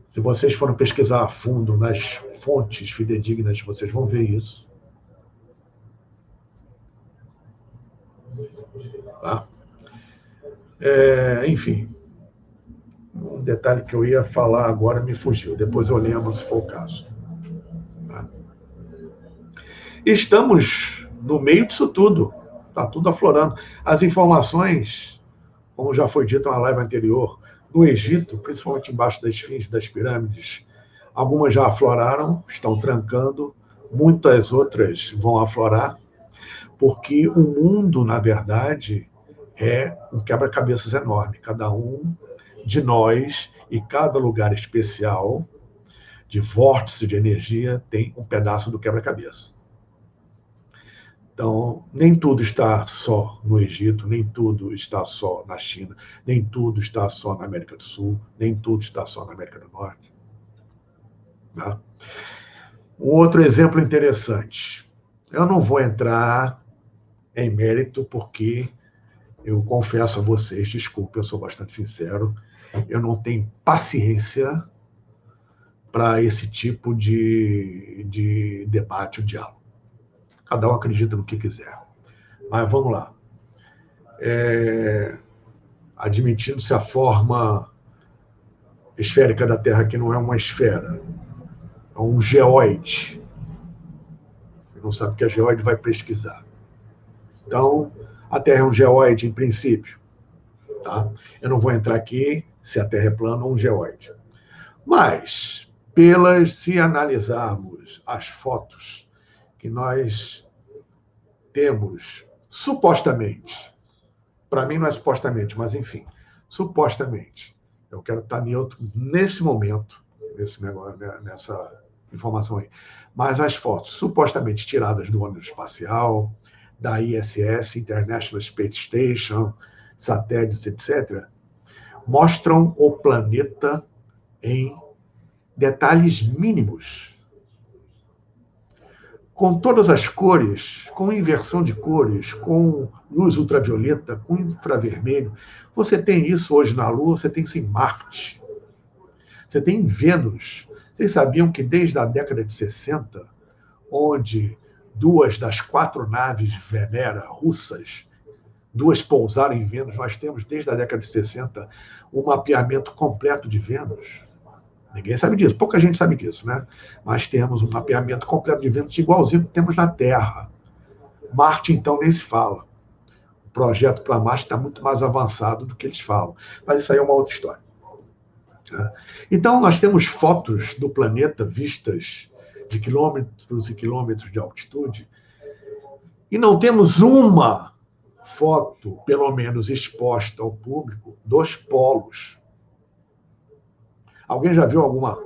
se vocês forem pesquisar a fundo nas fontes fidedignas, vocês vão ver isso. Tá? Enfim, um detalhe que eu ia falar agora me fugiu. Depois eu lembro se for o caso. Tá? Estamos no meio disso tudo. Está tudo aflorando. As informações, como já foi dito na live anterior, no Egito, principalmente embaixo da esfinge, das pirâmides, algumas já afloraram, estão trancando, muitas outras vão aflorar, porque o mundo, na verdade, é um quebra-cabeças enorme. Cada um de nós e cada lugar especial de vórtice de energia tem um pedaço do quebra-cabeça. Então, nem tudo está só no Egito, nem tudo está só na China, nem tudo está só na América do Sul, nem tudo está só na América do Norte. Tá? Um outro exemplo interessante. Eu não vou entrar em mérito porque eu confesso a vocês, desculpe, eu sou bastante sincero, eu não tenho paciência para esse tipo de debate ou diálogo. Cada um acredita no que quiser. Mas vamos lá. Admitindo-se a forma esférica da Terra, que não é uma esfera, é um geóide. Quem não sabe o que é geóide vai pesquisar. Então, a Terra é um geóide em princípio. Tá? Eu não vou entrar aqui se a Terra é plana ou um geóide. Mas, se analisarmos as fotos que nós temos, supostamente, para mim não é supostamente, mas enfim, supostamente, eu quero estar neutro nesse momento, nessa informação aí, mas as fotos supostamente tiradas do ônibus espacial, da ISS, International Space Station, satélites, etc., mostram o planeta em detalhes mínimos, com todas as cores, com inversão de cores, com luz ultravioleta, com infravermelho. Você tem isso hoje na Lua, você tem isso em Marte. Você tem em Vênus. Vocês sabiam que desde a década de 60, onde 2 das 4 naves Venera russas, 2 pousaram em Vênus, nós temos desde a década de 60 um mapeamento completo de Vênus. Ninguém sabe disso, pouca gente sabe disso, né? Mas temos um mapeamento completo de Vênus igualzinho que temos na Terra. Marte, então, nem se fala. O projeto para Marte está muito mais avançado do que eles falam. Mas isso aí é uma outra história. Então, nós temos fotos do planeta vistas de quilômetros e quilômetros de altitude e não temos uma foto, pelo menos exposta ao público, dos polos. Alguém já viu alguma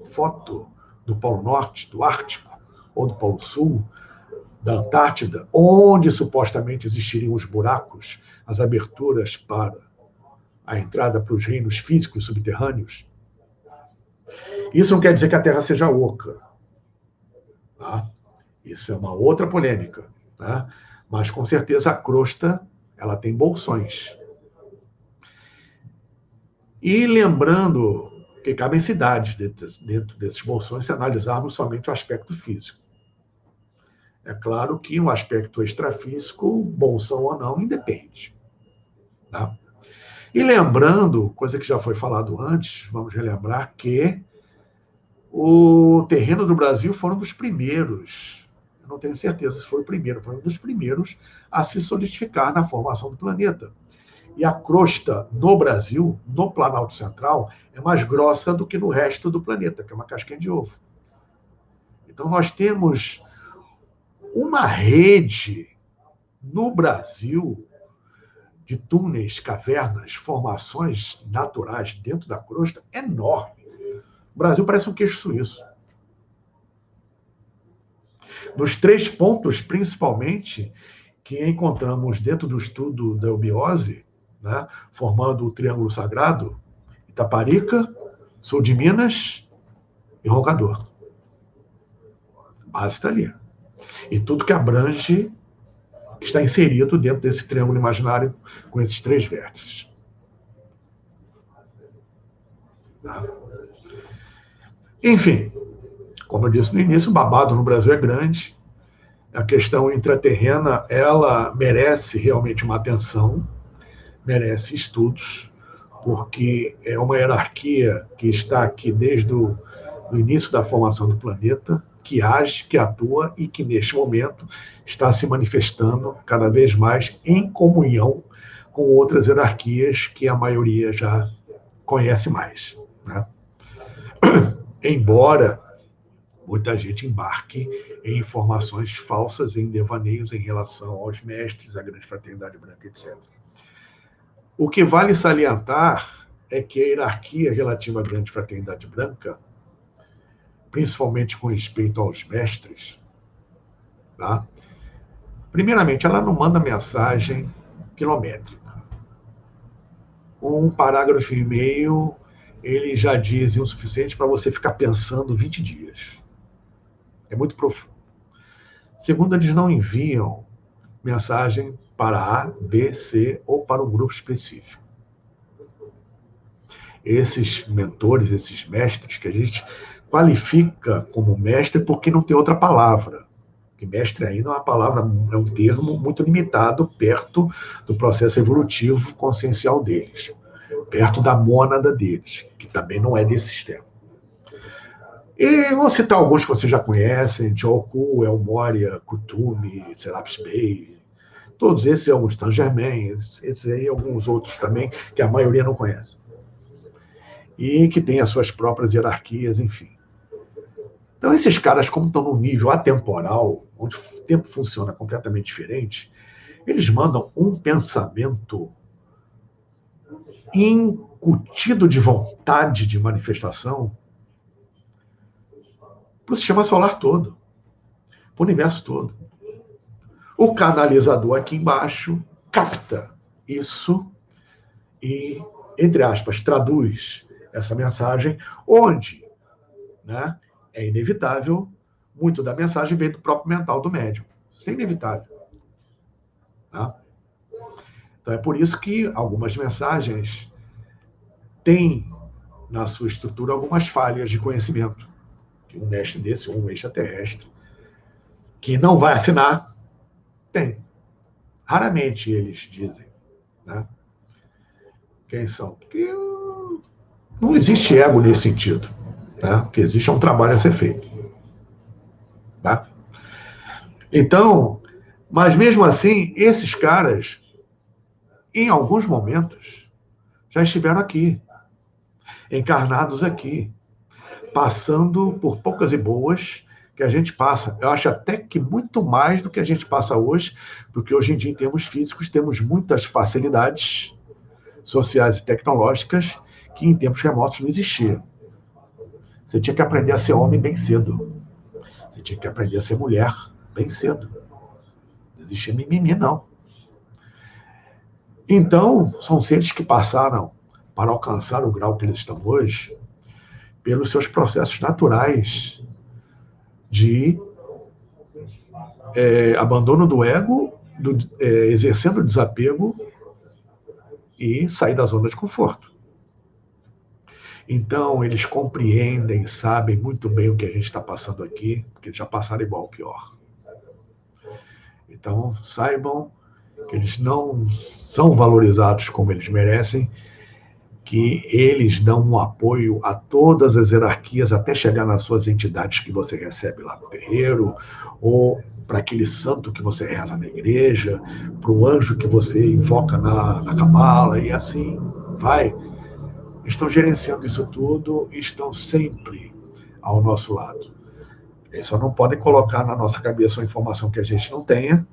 foto do Polo Norte, do Ártico, ou do Polo Sul, da Antártida, onde supostamente existiriam os buracos, as aberturas para a entrada para os reinos físicos subterrâneos? Isso não quer dizer que a Terra seja oca. Tá? Isso é uma outra polêmica. Tá? Mas, com certeza, a crosta ela tem bolsões. E lembrando que cabem cidades dentro desses bolsões se analisarmos somente o aspecto físico. É claro que um aspecto extrafísico, bolsão ou não, independe. Tá? E lembrando, coisa que já foi falado antes, vamos relembrar que o terreno do Brasil foi um dos primeiros, eu não tenho certeza se foi o primeiro, foi um dos primeiros a se solidificar na formação do planeta. E a crosta no Brasil, no Planalto Central, é mais grossa do que no resto do planeta, que é uma casquinha de ovo. Então, nós temos uma rede no Brasil de túneis, cavernas, formações naturais dentro da crosta enorme. O Brasil parece um queixo suíço. Nos 3 pontos, principalmente, que encontramos dentro do estudo da eubiose, né, formando o Triângulo Sagrado, Itaparica, sul de Minas e Roncador. A base está ali. E tudo que abrange está inserido dentro desse triângulo imaginário com esses 3 vértices. Tá? Enfim, como eu disse no início, o babado no Brasil é grande. A questão intraterrena, ela merece realmente uma atenção, merece estudos, porque é uma hierarquia que está aqui desde o início da formação do planeta, que age, que atua e que, neste momento, está se manifestando cada vez mais em comunhão com outras hierarquias que a maioria já conhece mais. Né? Embora muita gente embarque em informações falsas, em devaneios em relação aos mestres, à grande fraternidade branca, etc. O que vale salientar é que a hierarquia relativa à grande fraternidade branca, principalmente com respeito aos mestres, tá? Primeiramente, ela não manda mensagem quilométrica. Um parágrafo e meio, eles já dizem o suficiente para você ficar pensando 20 dias. É muito profundo. Segundo, eles não enviam mensagem para A, B, C ou para um grupo específico. Esses mentores, esses mestres, que a gente qualifica como mestre porque não tem outra palavra. Que mestre aí não é uma palavra, é um termo muito limitado perto do processo evolutivo consciencial deles, perto da mônada deles, que também não é desse sistema. E vou citar alguns que vocês já conhecem: Joku, El Moria, Kutumi, Serapis Bey, todos esses, alguns Saint Germain, esses aí, alguns outros também, que a maioria não conhece. E que tem as suas próprias hierarquias, enfim. Então, esses caras, como estão num nível atemporal, onde o tempo funciona completamente diferente, eles mandam um pensamento incutido de vontade de manifestação para o sistema solar todo, para o universo todo. O canalizador aqui embaixo capta isso e, entre aspas, traduz essa mensagem, onde, né, é inevitável, muito da mensagem vem do próprio mental do médium. Isso é inevitável. Tá? Então é por isso que algumas mensagens têm na sua estrutura algumas falhas de conhecimento. Que um mestre desse, um extraterrestre, que não vai assinar, tem. Raramente eles dizem. Né? Quem são? Porque não existe ego nesse sentido. Tá? O que existe é um trabalho a ser feito. Tá? Então, mas mesmo assim, esses caras, em alguns momentos, já estiveram aqui, encarnados aqui, passando por poucas e boas que a gente passa. Eu acho até que muito mais do que a gente passa hoje, porque hoje em dia, em termos físicos, temos muitas facilidades sociais e tecnológicas que em tempos remotos não existiam. Você tinha que aprender a ser homem bem cedo. Você tinha que aprender a ser mulher bem cedo. Não existia mimimi, não. Então, são seres que passaram para alcançar o grau que eles estão hoje pelos seus processos naturais de abandono do ego, exercendo o desapego e sair da zona de conforto. Então, eles compreendem, sabem muito bem o que a gente está passando aqui, porque eles já passaram igual ou pior. Então, saibam que eles não são valorizados como eles merecem, que eles dão um apoio a todas as hierarquias até chegar nas suas entidades que você recebe lá no terreiro, ou para aquele santo que você reza na igreja, para o anjo que você invoca na cabala, e assim vai. Estão gerenciando isso tudo e estão sempre ao nosso lado. Eles só não podem colocar na nossa cabeça uma informação que a gente não tenha,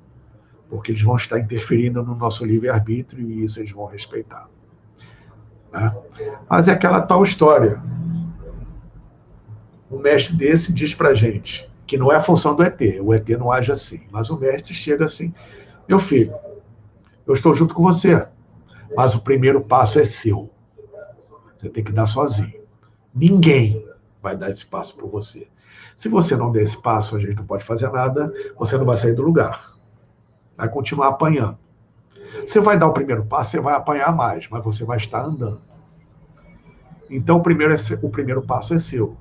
porque eles vão estar interferindo no nosso livre-arbítrio e isso eles vão respeitar. Né? Mas é aquela tal história. Um mestre desse diz pra gente que não é a função do ET, o ET não age assim, mas o mestre chega assim: meu filho, eu estou junto com você, mas o primeiro passo é seu. Você tem que dar sozinho. Ninguém vai dar esse passo por você. Se você não der esse passo, a gente não pode fazer nada, você não vai sair do lugar. Vai continuar apanhando. Você vai dar o primeiro passo, você vai apanhar mais, mas você vai estar andando. Então, o primeiro passo é seu.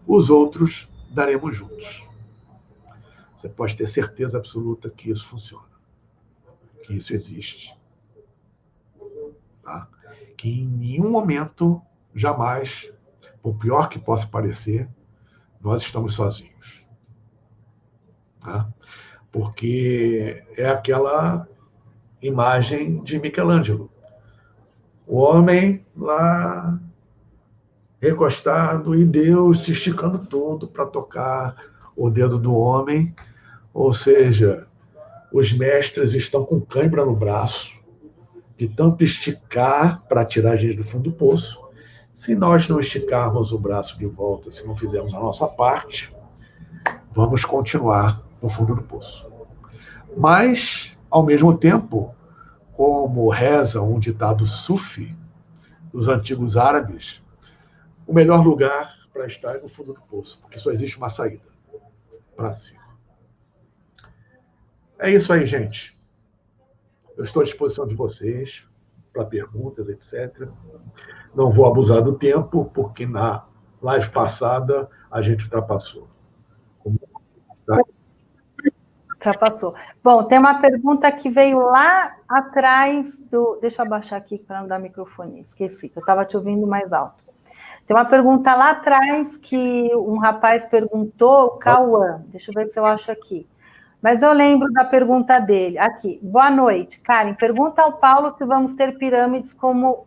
Os outros daremos juntos. Você pode ter certeza absoluta que isso funciona, que isso existe. Tá? Que em nenhum momento, jamais, por pior que possa parecer, nós estamos sozinhos. Tá? Porque é aquela imagem de Michelangelo. O homem lá recostado e Deus se esticando todo para tocar o dedo do homem. Ou seja, os mestres estão com cãibra no braço, de tanto esticar para tirar a gente do fundo do poço. Se nós não esticarmos o braço de volta, se não fizermos a nossa parte, vamos continuar no fundo do poço. Mas, ao mesmo tempo, como reza um ditado sufi dos antigos árabes, o melhor lugar para estar é no fundo do poço, porque só existe uma saída para cima. É isso aí, gente. Eu estou à disposição de vocês para perguntas, etc. Não vou abusar do tempo, porque na live passada a gente ultrapassou. Ultrapassou. Bom, tem uma pergunta que veio lá atrás do... Deixa eu abaixar aqui para não dar microfone. Esqueci, que eu estava te ouvindo mais alto. Tem uma pergunta lá atrás que um rapaz perguntou, o Cauã. Deixa eu ver se eu acho aqui. Mas eu lembro da pergunta dele. Aqui. Boa noite, Karen. Pergunta ao Paulo se vamos ter pirâmides como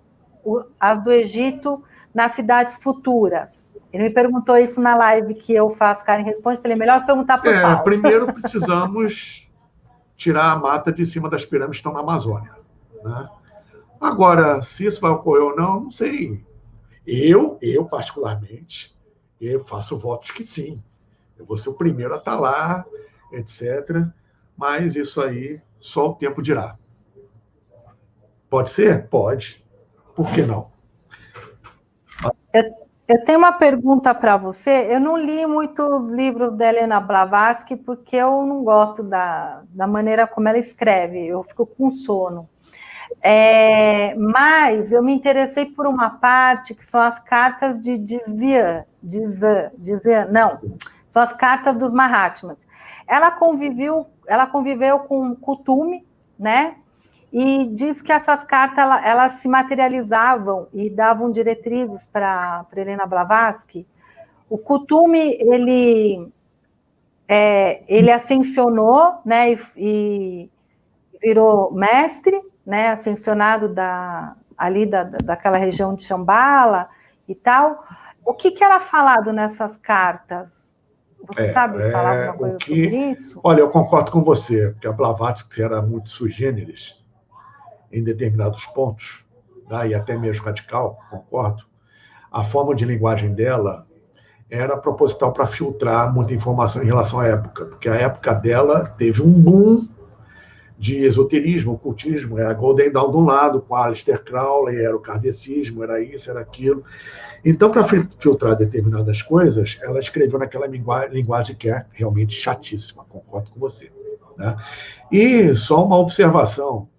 as do Egito nas cidades futuras. Ele me perguntou isso na live que eu faço, Karen responde. Falei, melhor perguntar para o Paulo. Primeiro precisamos tirar a mata de cima das pirâmides que estão na Amazônia. Né? Agora, se isso vai ocorrer ou não sei. Eu particularmente, eu faço votos que sim. Eu vou ser o primeiro a estar lá, etc. Mas isso aí só o tempo dirá. Pode ser? Pode. Por que não? Eu tenho uma pergunta para você. Eu não li muitos livros da Helena Blavatsky porque eu não gosto da maneira como ela escreve. Eu fico com sono. Mas eu me interessei por uma parte que são as cartas de Dizia, não, são as cartas dos Mahatmas. Ela conviveu com Kuthumi, né? E diz que essas cartas elas se materializavam e davam diretrizes para Helena Blavatsky. O Kuthumi ele ascensionou, né? E virou mestre, né, ascensionado daquela região de Shambhala e tal. O que era falado nessas cartas? Você sabe falar alguma coisa sobre isso? Olha, eu concordo com você, porque a Blavatsky era muito sui generis em determinados pontos, tá? E até mesmo radical, concordo. A forma de linguagem dela era proposital para filtrar muita informação em relação à época, porque a época dela teve um boom de esoterismo, ocultismo, era a Golden Dawn de um lado, com a Aleister Crowley, era o kardecismo, era isso, era aquilo. Então, para filtrar determinadas coisas, ela escreveu naquela linguagem que é realmente chatíssima, concordo com você. Né? E só uma observação,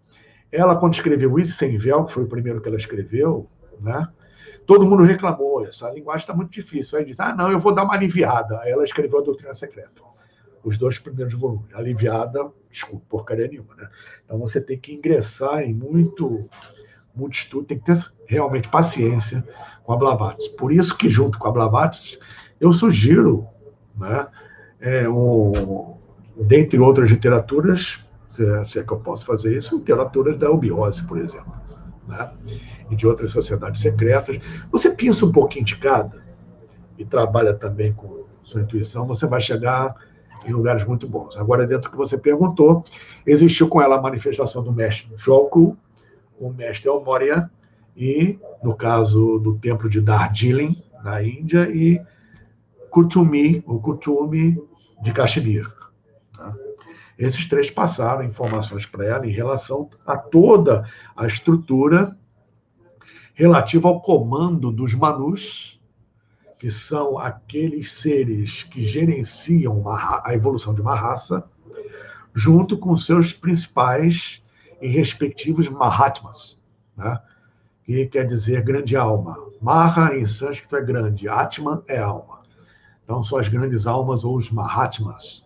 ela, quando escreveu Isso Sem Véu, que foi o primeiro que ela escreveu, né? Todo mundo reclamou, essa linguagem está muito difícil. Aí diz, não, eu vou dar uma aliviada. Aí ela escreveu a Doutrina Secreta. Os 2 primeiros volumes. Aliviada, desculpa, porcaria nenhuma, né? Então você tem que ingressar em muito estudo, tem que ter realmente paciência com a Blavatsky. Por isso que, junto com a Blavatsky, eu sugiro, né, dentre outras literaturas, se é que eu posso fazer isso, literaturas da eubiose, por exemplo, né? E de outras sociedades secretas. Você pensa um pouquinho de cada e trabalha também com sua intuição, você vai chegar em lugares muito bons. Agora, dentro do que você perguntou, existiu com ela a manifestação do mestre Jokul, o mestre Elmoria, e, no caso do templo de Darjeeling, na Índia, e Kuthumi de Kashmir. Tá? Esses 3 passaram informações para ela em relação a toda a estrutura relativa ao comando dos Manus, que são aqueles seres que gerenciam a evolução de uma raça, junto com seus principais e respectivos Mahatmas, né? que quer dizer grande alma. Maha, em sânscrito, é grande. Atman é alma. Então, são as grandes almas ou os Mahatmas.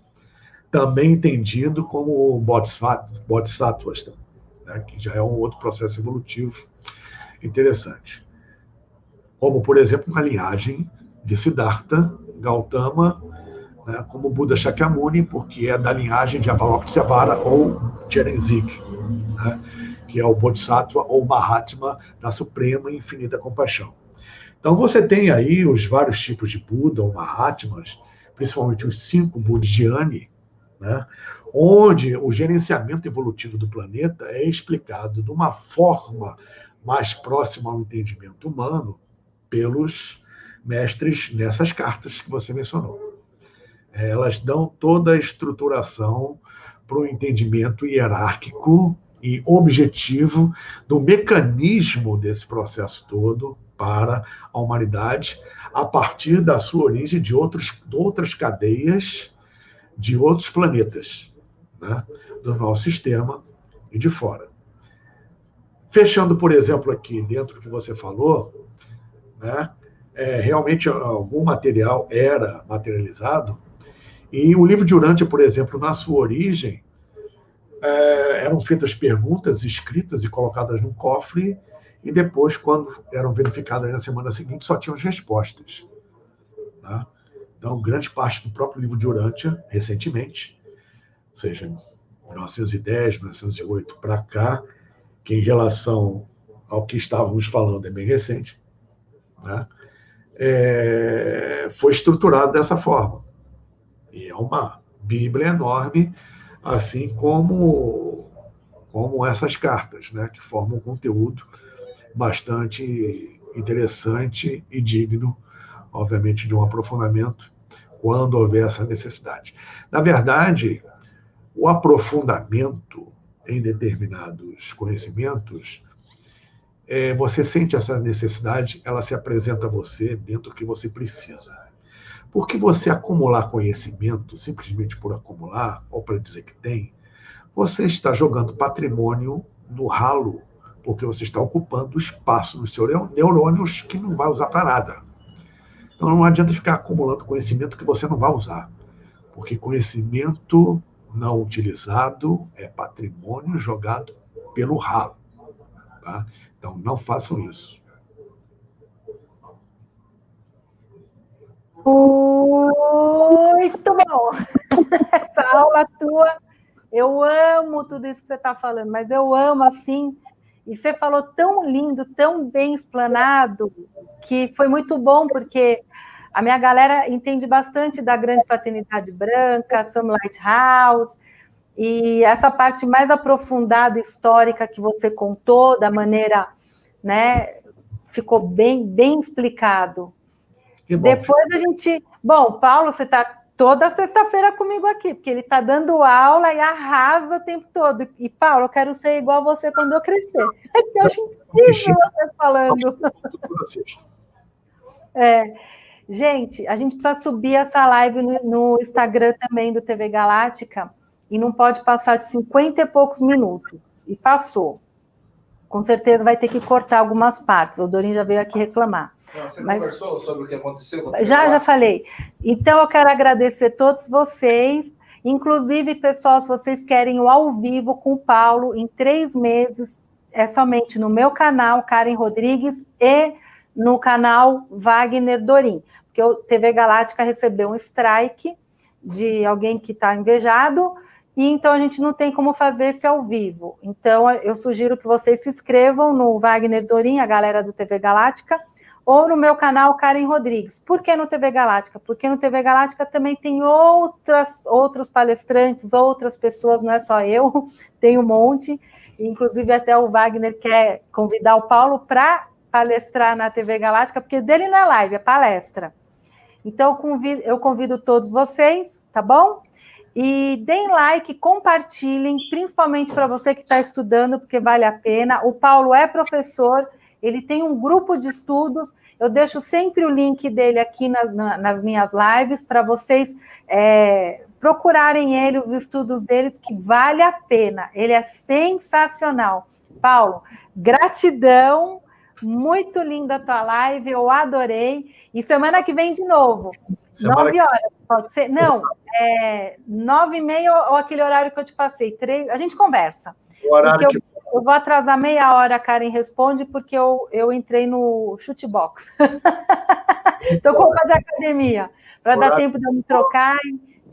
Também entendido como Bodhisattvas, né, que já é um outro processo evolutivo interessante. Como, por exemplo, na linhagem de Siddhartha Gautama, né, como Buda Shakyamuni, porque é da linhagem de Avalokitesvara ou Cherenzig, né, que é o Bodhisattva ou Mahatma da suprema e infinita compaixão. Então você tem aí os vários tipos de Buda ou Mahatmas, principalmente os 5 Bodhiani, né, onde o gerenciamento evolutivo do planeta é explicado de uma forma mais próxima ao entendimento humano pelos mestres nessas cartas que você mencionou. Elas dão toda a estruturação para o entendimento hierárquico e objetivo do mecanismo desse processo todo para a humanidade, a partir da sua origem de outras cadeias, de outros planetas, né, do nosso sistema e de fora. Fechando, por exemplo, aqui dentro do que você falou, né, realmente algum material era materializado, e o livro de Urântia, por exemplo, na sua origem, eram feitas perguntas escritas e colocadas num cofre, e depois, quando eram verificadas na semana seguinte, só tinham as respostas. Tá? Então, grande parte do próprio livro de Urântia, recentemente, ou seja, 1910, 1908 para cá, que em relação ao que estávamos falando é bem recente, né? Foi estruturado dessa forma. E é uma Bíblia enorme, assim como essas cartas, né, que formam um conteúdo bastante interessante e digno, obviamente, de um aprofundamento quando houver essa necessidade. Na verdade, o aprofundamento em determinados conhecimentos, você sente essa necessidade, ela se apresenta a você dentro do que você precisa. Porque você acumular conhecimento, simplesmente por acumular, ou para dizer que tem, você está jogando patrimônio no ralo, porque você está ocupando espaço nos seus neurônios que não vai usar para nada. Então não adianta ficar acumulando conhecimento que você não vai usar, porque conhecimento não utilizado é patrimônio jogado pelo ralo. Tá? Então não façam isso. Muito bom! Essa aula tua, eu amo tudo isso que você está falando, mas eu amo assim, e você falou tão lindo, tão bem explanado, que foi muito bom, porque a minha galera entende bastante da Grande Fraternidade Branca, Some Lighthouse, e essa parte mais aprofundada, histórica, que você contou, da maneira, né, ficou bem, bem explicado. Depois a gente... Bom, Paulo, você está toda sexta-feira comigo aqui, porque ele está dando aula e arrasa o tempo todo. E, Paulo, eu quero ser igual a você quando eu crescer. Eu acho incrível você falando. Gente, a gente precisa subir essa live no Instagram também do TV Galáctica, e não pode passar de 50 e poucos minutos. E passou. Com certeza vai ter que cortar algumas partes. O Dorinho já veio aqui reclamar. Você conversou sobre o que aconteceu? Já falei. Então, eu quero agradecer todos vocês, inclusive, pessoal, se vocês querem o ao vivo com o Paulo, em 3 meses, é somente no meu canal, Karen Rodrigues, e no canal Wagner Dorim, porque o TV Galáctica recebeu um strike de alguém que está invejado, e então a gente não tem como fazer esse ao vivo. Então, eu sugiro que vocês se inscrevam no Wagner Dorim, a galera do TV Galáctica, ou no meu canal Karen Rodrigues. Por que no TV Galáctica? Porque no TV Galáctica também tem outros palestrantes, outras pessoas, não é só eu, tem um monte, inclusive até o Wagner quer convidar o Paulo para palestrar na TV Galáctica, porque dele não é live, é palestra. Então, eu convido todos vocês, tá bom? E deem like, compartilhem, principalmente para você que está estudando, porque vale a pena. O Paulo é professor, ele tem um grupo de estudos, eu deixo sempre o link dele aqui nas minhas lives, para vocês procurarem ele, os estudos deles, que vale a pena, ele é sensacional. Paulo, gratidão, Muito linda a tua live, eu adorei. E semana que vem de novo. 9 horas, pode ser? Não, 9h30 ou aquele horário que eu te passei. 3, a gente conversa. O horário que... Eu vou atrasar meia hora, a Karen responde, porque eu entrei no chutebox. Estou com roupa de academia, para dar tempo de eu me trocar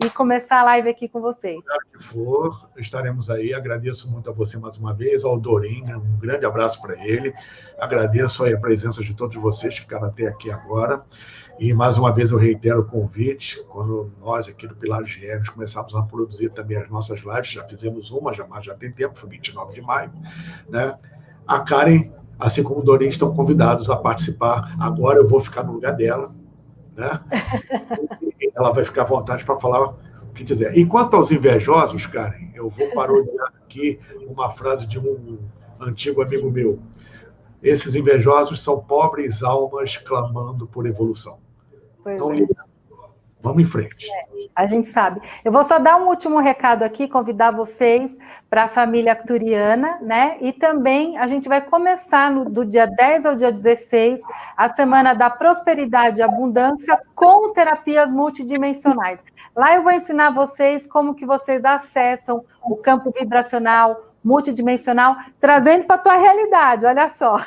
e começar a live aqui com vocês. Que for, estaremos aí. Agradeço muito a você mais uma vez, ao Dorim, um grande abraço para ele. Agradeço a presença de todos vocês que ficaram até aqui agora. E mais uma vez eu reitero o convite, quando nós aqui do Pilar Gêmeos começamos a produzir também as nossas lives, já fizemos uma, já tem tempo, foi 29 de maio, né? A Karen, assim como o Dorim, estão convidados a participar. Agora eu vou ficar no lugar dela, né? Ela vai ficar à vontade para falar o que quiser. Enquanto aos invejosos, Karen, eu vou parodiar aqui uma frase de um antigo amigo meu. Esses invejosos são pobres almas clamando por evolução. Então, vamos em frente. A gente sabe. Eu vou só dar um último recado aqui, convidar vocês para a família Acturiana, né? E também a gente vai começar do dia 10 ao dia 16, a Semana da Prosperidade e Abundância com terapias multidimensionais. Lá eu vou ensinar vocês como que vocês acessam o campo vibracional multidimensional, trazendo para a tua realidade, olha só.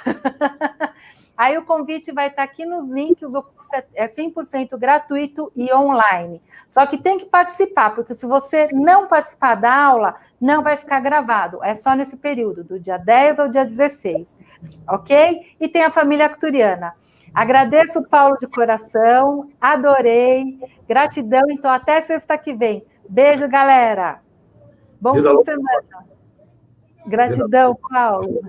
Aí o convite vai estar aqui nos links, o curso é 100% gratuito e online. Só que tem que participar, porque se você não participar da aula, não vai ficar gravado. É só nesse período, do dia 10 ao dia 16. Ok? E tem a família Acturiana. Agradeço o Paulo de coração, adorei. Gratidão, então até sexta que vem. Beijo, galera. Bom fim de semana. Gratidão, Paulo.